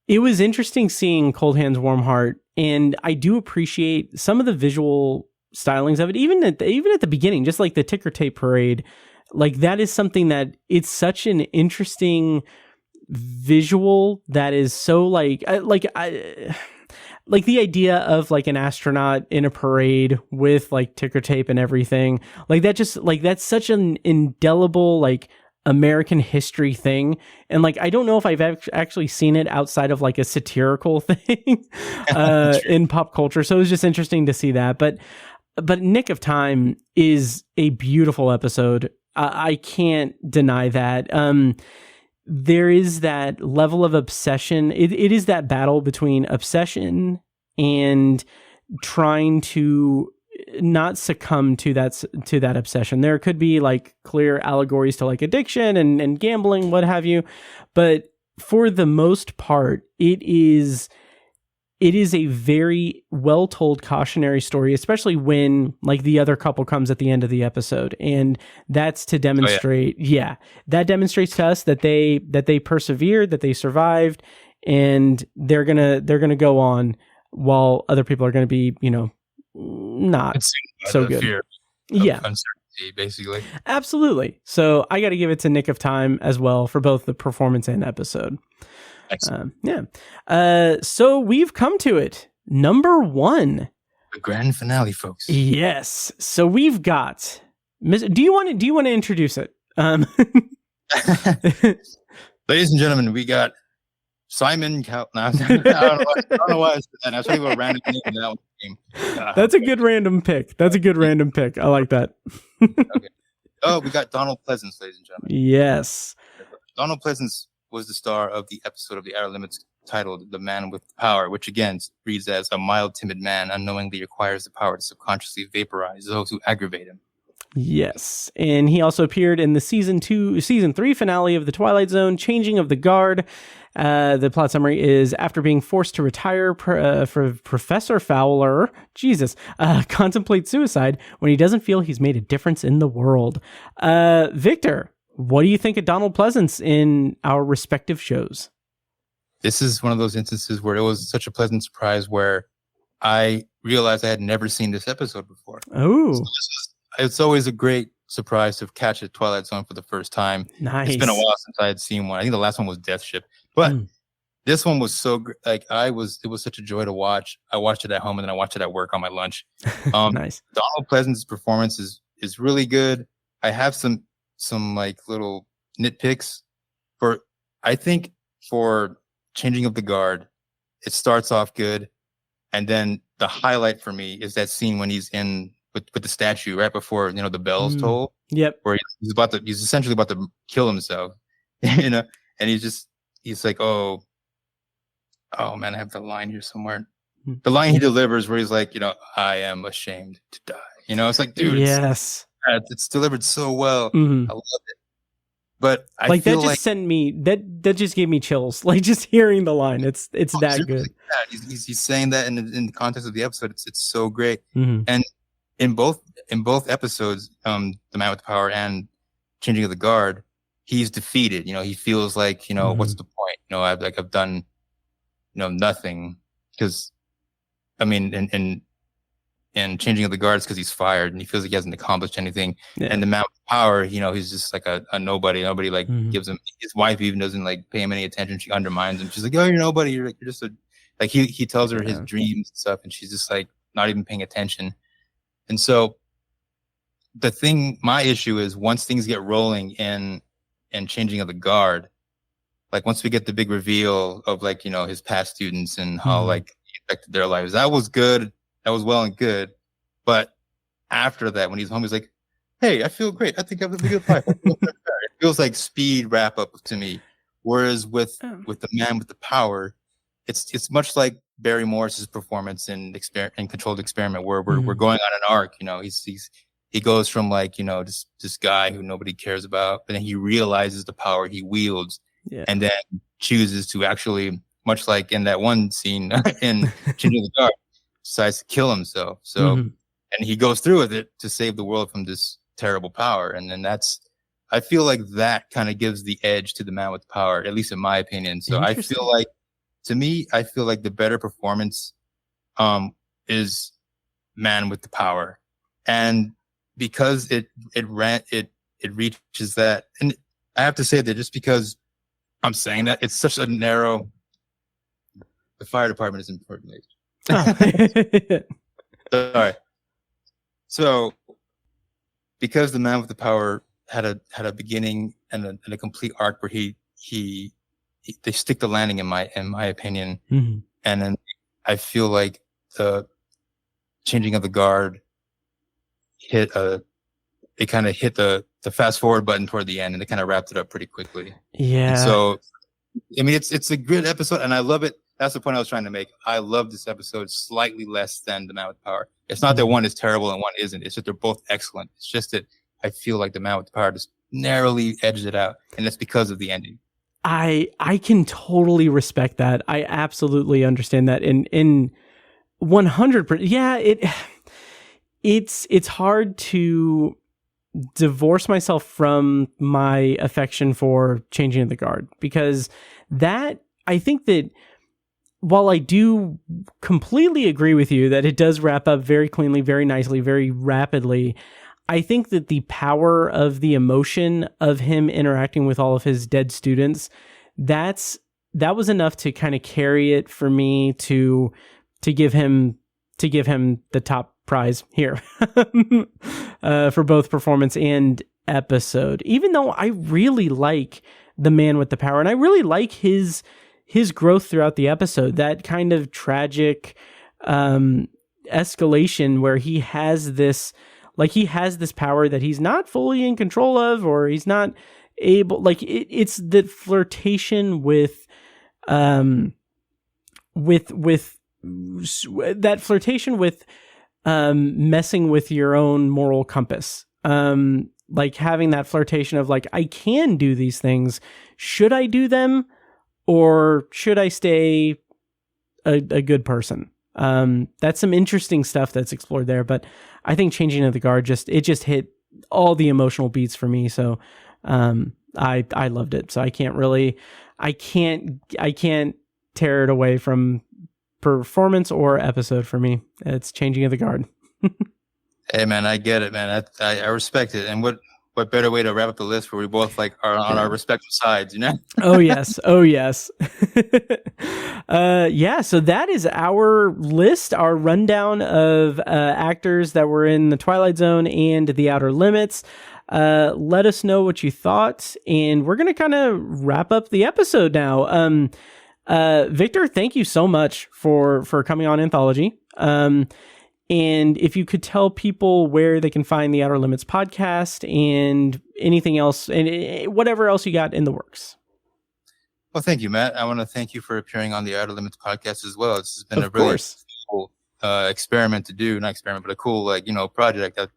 It was interesting seeing Cold Hands Warm Heart, and I do appreciate some of the visual stylings of it, even at the beginning, just like the ticker tape parade. Like that is something that it's such an interesting visual that is so like the idea of like an astronaut in a parade with like ticker tape and everything like that. Just like that's such an indelible like American history thing, and like I don't know if I've actually seen it outside of like a satirical thing in pop culture. So it was just interesting to see that. But Nick of Time is a beautiful episode. I can't deny that. There is that level of obsession. It is that battle between obsession and trying to not succumb to that obsession. There could be like clear allegories to like addiction and gambling, what have you. But for the most part, it is a very well told cautionary story, especially when like the other couple comes at the end of the episode. And that's to demonstrate, that demonstrates to us that they persevered, that they survived, and they're gonna go on while other people are gonna be, you know, not so good. Fear of uncertainty, basically. Absolutely. So I got to give it to Nick of Time as well for both the performance and episode. So we've come to it. Number 1. The grand finale, folks. Yes. So we've got do you want to introduce it? Ladies and gentlemen, we got Simon I don't know why I said that. I was trying to go a random name and that one came. That's a good random pick. I like that. Okay. Oh, we got Donald Pleasance, ladies and gentlemen. Yes. Donald Pleasance was the star of the episode of The Outer Limits titled The Man with Power, which again reads as a mild, timid man unknowingly acquires the power to subconsciously vaporize those who aggravate him. Yes. And he also appeared in the season 3 finale of The Twilight Zone, Changing of the Guard. The plot summary is after being forced to retire, Professor Fowler, contemplates suicide when he doesn't feel he's made a difference in the world. Victor, what do you think of Donald Pleasance in our respective shows? This is one of those instances where it was such a pleasant surprise where I realized I had never seen this episode before. Oh. So it's always a great surprise to catch a Twilight Zone for the first time. Nice. It's been a while since I had seen one. I think the last one was Death Ship. But this one was so like it was such a joy to watch. I watched it at home and then I watched it at work on my lunch. Nice. Donald Pleasance's performance is really good. I have some like little nitpicks I think for Changing of the Guard. It starts off good, and then the highlight for me is that scene when he's in with the statue right before, you know, the bells toll. Yep. Where he's essentially about to kill himself, you know, and he's like, oh man, I have the line here somewhere. The line he delivers where he's like, you know, I am ashamed to die. You know, it's like, dude, yes, it's delivered so well. Mm-hmm. I love it. But I like feel that just sent me that just gave me chills. Like just hearing the line, it's that good. He's saying that in the context of the episode, it's so great. Mm-hmm. And in both episodes, The Man with Power and Changing of the Guard, he's defeated. You know, he feels like, you know, what's the point? You know, I've done, you know, nothing. Because I mean, and Changing of the Guard is because he's fired and he feels like he hasn't accomplished anything. Yeah. And The Man with Power, you know, he's just like a nobody. Nobody like gives him. His wife even doesn't like pay him any attention. She undermines him. She's like, "Oh, you're nobody. You're just a." Like he tells her his dreams and stuff, and she's just like, not even paying attention. And so my issue is once things get rolling in Changing of the Guard, like once we get the big reveal of like, you know, his past students and how like he affected their lives, that was good. That was well and good. But after that, when he's home, he's like, hey, I feel great. I think I'm living a good life. It feels like speed wrap up to me. Whereas with the Man with the Power, it's much like Barry Morris's performance in Controlled Experiment, where we're going on an arc. You know, he goes from like, you know, this guy who nobody cares about, but then he realizes the power he wields, and then chooses to actually, much like in that one scene in Changing the Guard, decides to kill himself. So, and he goes through with it to save the world from this terrible power. And then I feel like that kind of gives the edge to the Man with the Power, at least in my opinion. So I feel like, to me, I feel like the better performance is Man with the Power. And because it reaches that, and I have to say that just because I'm saying that, it's such a narrow. The fire department is important. Sorry. So, because the Man with the Power had a beginning and a complete arc where they stick the landing in my opinion, and then I feel like the Changing of the Guard it kind of hit the fast forward button toward the end, and it kind of wrapped it up pretty quickly. Yeah. And so, I mean, it's a good episode, and I love it. That's the point I was trying to make. I love this episode slightly less than the Man with the Power. It's not that one is terrible and one isn't. It's that they're both excellent. It's just that I feel like the Man with the Power just narrowly edged it out, and that's because of the ending. I can totally respect that. I absolutely understand that. In 100%, yeah, it's hard to divorce myself from my affection for Changing of the Guard, because I think that while I do completely agree with you that it does wrap up very cleanly, very nicely, very rapidly, I think that the power of the emotion of him interacting with all of his dead students, that was enough to kind of carry it for me to give him the top prize here for both performance and episode. Even though I really like the Man with the Power, and I really like his growth throughout the episode, that kind of tragic escalation where he has this power that he's not fully in control of, or he's not able, like it's the flirtation with that flirtation with messing with your own moral compass. Like having that flirtation of like, I can do these things. Should I do them, or should I stay a good person? That's some interesting stuff that's explored there, but I think Changing of the Guard just hit all the emotional beats for me. So, I loved it. So I can't tear it away from performance or episode for me. It's Changing of the Guard. Hey man, I get it, man. I respect it. And what better way to wrap up the list where we both like are on our respective sides, you know? Oh yes. Yeah, so that is our list, our rundown of actors that were in the Twilight Zone and the Outer Limits. Let us know what you thought, and we're gonna kind of wrap up the episode now. Victor, thank you so much for coming on Anthology. And if you could tell people where they can find the Outer Limits podcast and anything else, and whatever else you got in the works. Well, thank you, Matt. I want to thank you for appearing on the Outer Limits podcast as well. This has been a really cool experiment to do, not experiment, but a cool project. I'm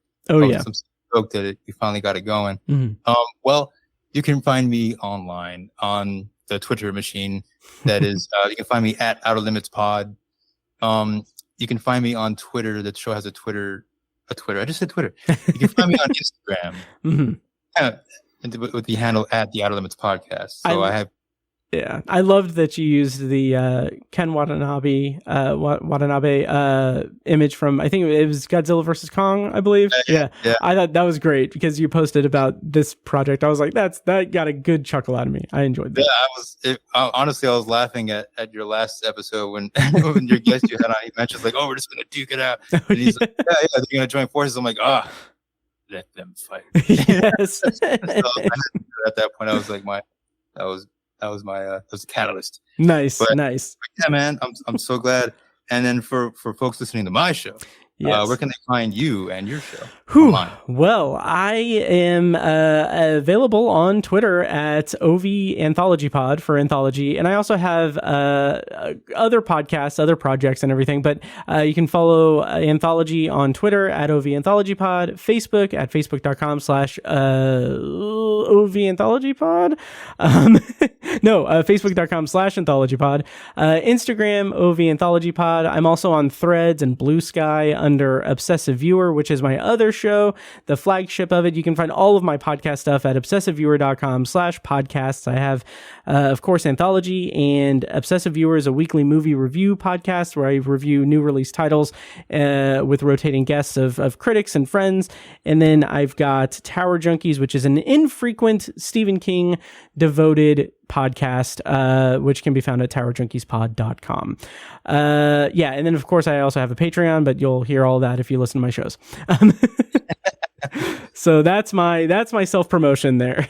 stoked that we finally got it going. Mm-hmm. Well, you can find me online on the Twitter machine. That is, you can find me at Outer Limits Pod. You can find me on Twitter. The show has a Twitter. I just said Twitter. You can find me on Instagram. Mm-hmm. With the handle at the Outer Limits Podcast. So I have. Yeah, I loved that you used the Ken Watanabe image from, I think it was Godzilla versus Kong, I believe. Yeah. I thought that was great because you posted about this project. I was like, that got a good chuckle out of me. I enjoyed that. Yeah, honestly, I was laughing at your last episode when your guest you had on, he mentioned like, oh, we're just gonna duke it out. And he's like, yeah, they're gonna join forces. I'm like, let them fight. Yes. So at that point, I was like, that was a catalyst. Nice. But yeah, man, I'm so glad. And then for folks listening to my show, where can they find you and your show? Well, I am available on Twitter at OV Anthology Pod for Anthology, and I also have other podcasts, other projects, and everything. But you can follow Anthology on Twitter at OV Anthology Pod, Facebook at facebook.com/OV Anthology Pod. Facebook.com/Anthology Pod. Instagram OV Anthology Pod. I'm also on Threads and Blue Sky under Obsessive Viewer, which is my other show, the flagship of it. You can find all of my podcast stuff at obsessiveviewer.com/podcasts. I have, of course, Anthology, and Obsessive Viewer is a weekly movie review podcast where I review new release titles with rotating guests of critics and friends. And then I've got Tower Junkies, which is an infrequent Stephen King devoted podcast, which can be found at towerjunkiespod.com. And then of course I also have a Patreon, but you'll hear all that if you listen to my shows. So that's my self-promotion there.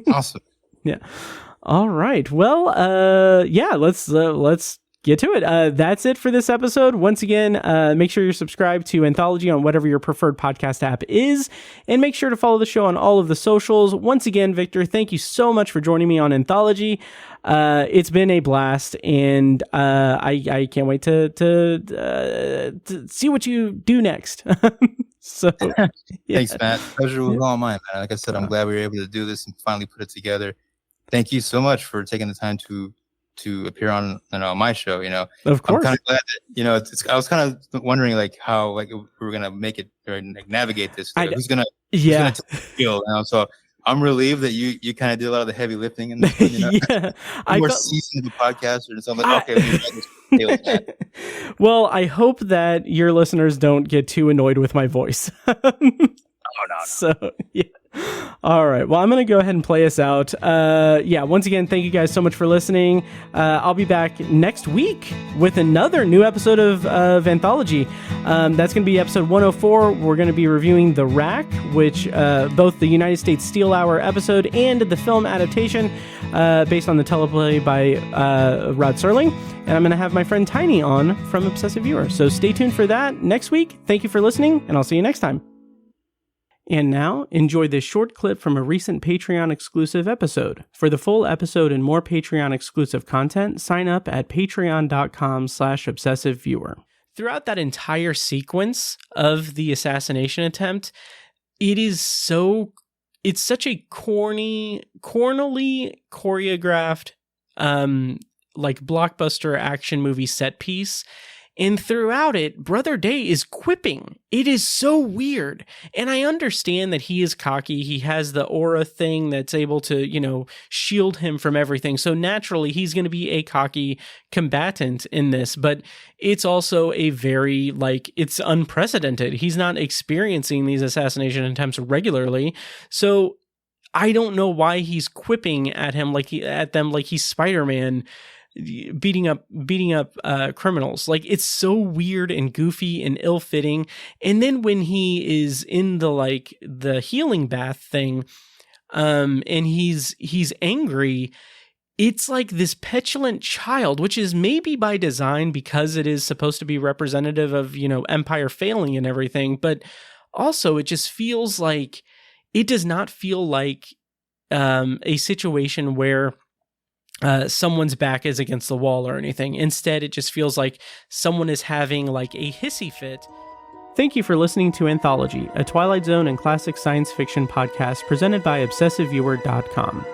Awesome. Yeah. All right. Well, let's get to it. That's it for this episode. Once again, make sure you're subscribed to Anthology on whatever your preferred podcast app is, and make sure to follow the show on all of the socials. Once again, Victor, thank you so much for joining me on Anthology. It's been a blast, and I can't wait to see what you do next. So, thanks, Matt. Pleasure was all mine, man. Like I said, I'm glad we were able to do this and finally put it together. Thank you so much for taking the time to appear on my show. Of course. I'm kind of glad that I was kind of wondering like how like we were gonna make it or like navigate this. Who's gonna feel? So I'm relieved that you kind of did a lot of the heavy lifting and I'm more seasoned of a podcaster, and so I'm like, okay. Well, I hope that your listeners don't get too annoyed with my voice. No. So, yeah. All right. Well, I'm going to go ahead and play us out. Once again, thank you guys so much for listening. I'll be back next week with another new episode of Anthology. That's going to be episode 104. We're going to be reviewing The Rack, which both the United States Steel Hour episode and the film adaptation based on the teleplay by Rod Serling. And I'm going to have my friend Tiny on from Obsessive Viewer. So stay tuned for that next week. Thank you for listening, and I'll see you next time. And now, enjoy this short clip from a recent Patreon-exclusive episode. For the full episode and more Patreon-exclusive content, sign up at patreon.com/obsessiveviewer. Throughout that entire sequence of the assassination attempt, it's such a cornily choreographed, like blockbuster action movie set piece. And throughout it, Brother Day is quipping. It is so weird. And I understand that he is cocky. He has the aura thing that's able to, shield him from everything. So naturally, he's going to be a cocky combatant in this. But it's also a very, it's unprecedented. He's not experiencing these assassination attempts regularly. So I don't know why he's quipping at them like he's Spider-Man, beating up criminals. Like, it's so weird and goofy and ill-fitting. And then when he is in the healing bath thing, and he's angry, it's like this petulant child, which is maybe by design because it is supposed to be representative of, Empire failing and everything. But also it just feels like, it does not feel like a situation where someone's back is against the wall or anything. Instead, it just feels like someone is having a hissy fit. Thank you for listening to Anthology, a Twilight Zone and classic science fiction podcast presented by ObsessiveViewer.com.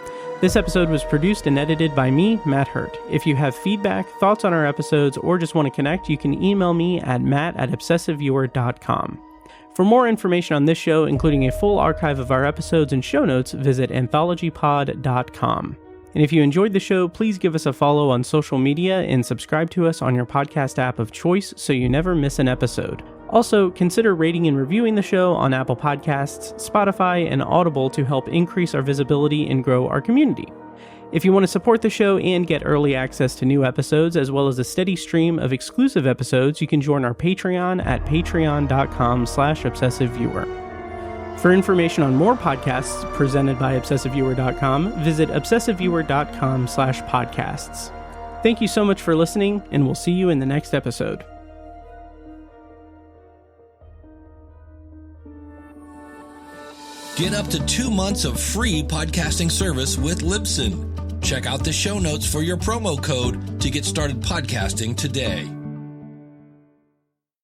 This episode was produced and edited by me, Matt Hurt. If you have feedback, thoughts on our episodes, or just want to connect, you can email me at matt@ObsessiveViewer.com. For more information on this show, including a full archive of our episodes and show notes, visit anthologypod.com. And if you enjoyed the show, please give us a follow on social media and subscribe to us on your podcast app of choice so you never miss an episode. Also, consider rating and reviewing the show on Apple Podcasts, Spotify, and Audible to help increase our visibility and grow our community. If you want to support the show and get early access to new episodes, as well as a steady stream of exclusive episodes, you can join our Patreon at patreon.com/obsessiveviewer. For information on more podcasts presented by obsessiveviewer.com, visit obsessiveviewer.com/podcasts. Thank you so much for listening, and we'll see you in the next episode. Get up to 2 months of free podcasting service with Libsyn. Check out the show notes for your promo code to get started podcasting today.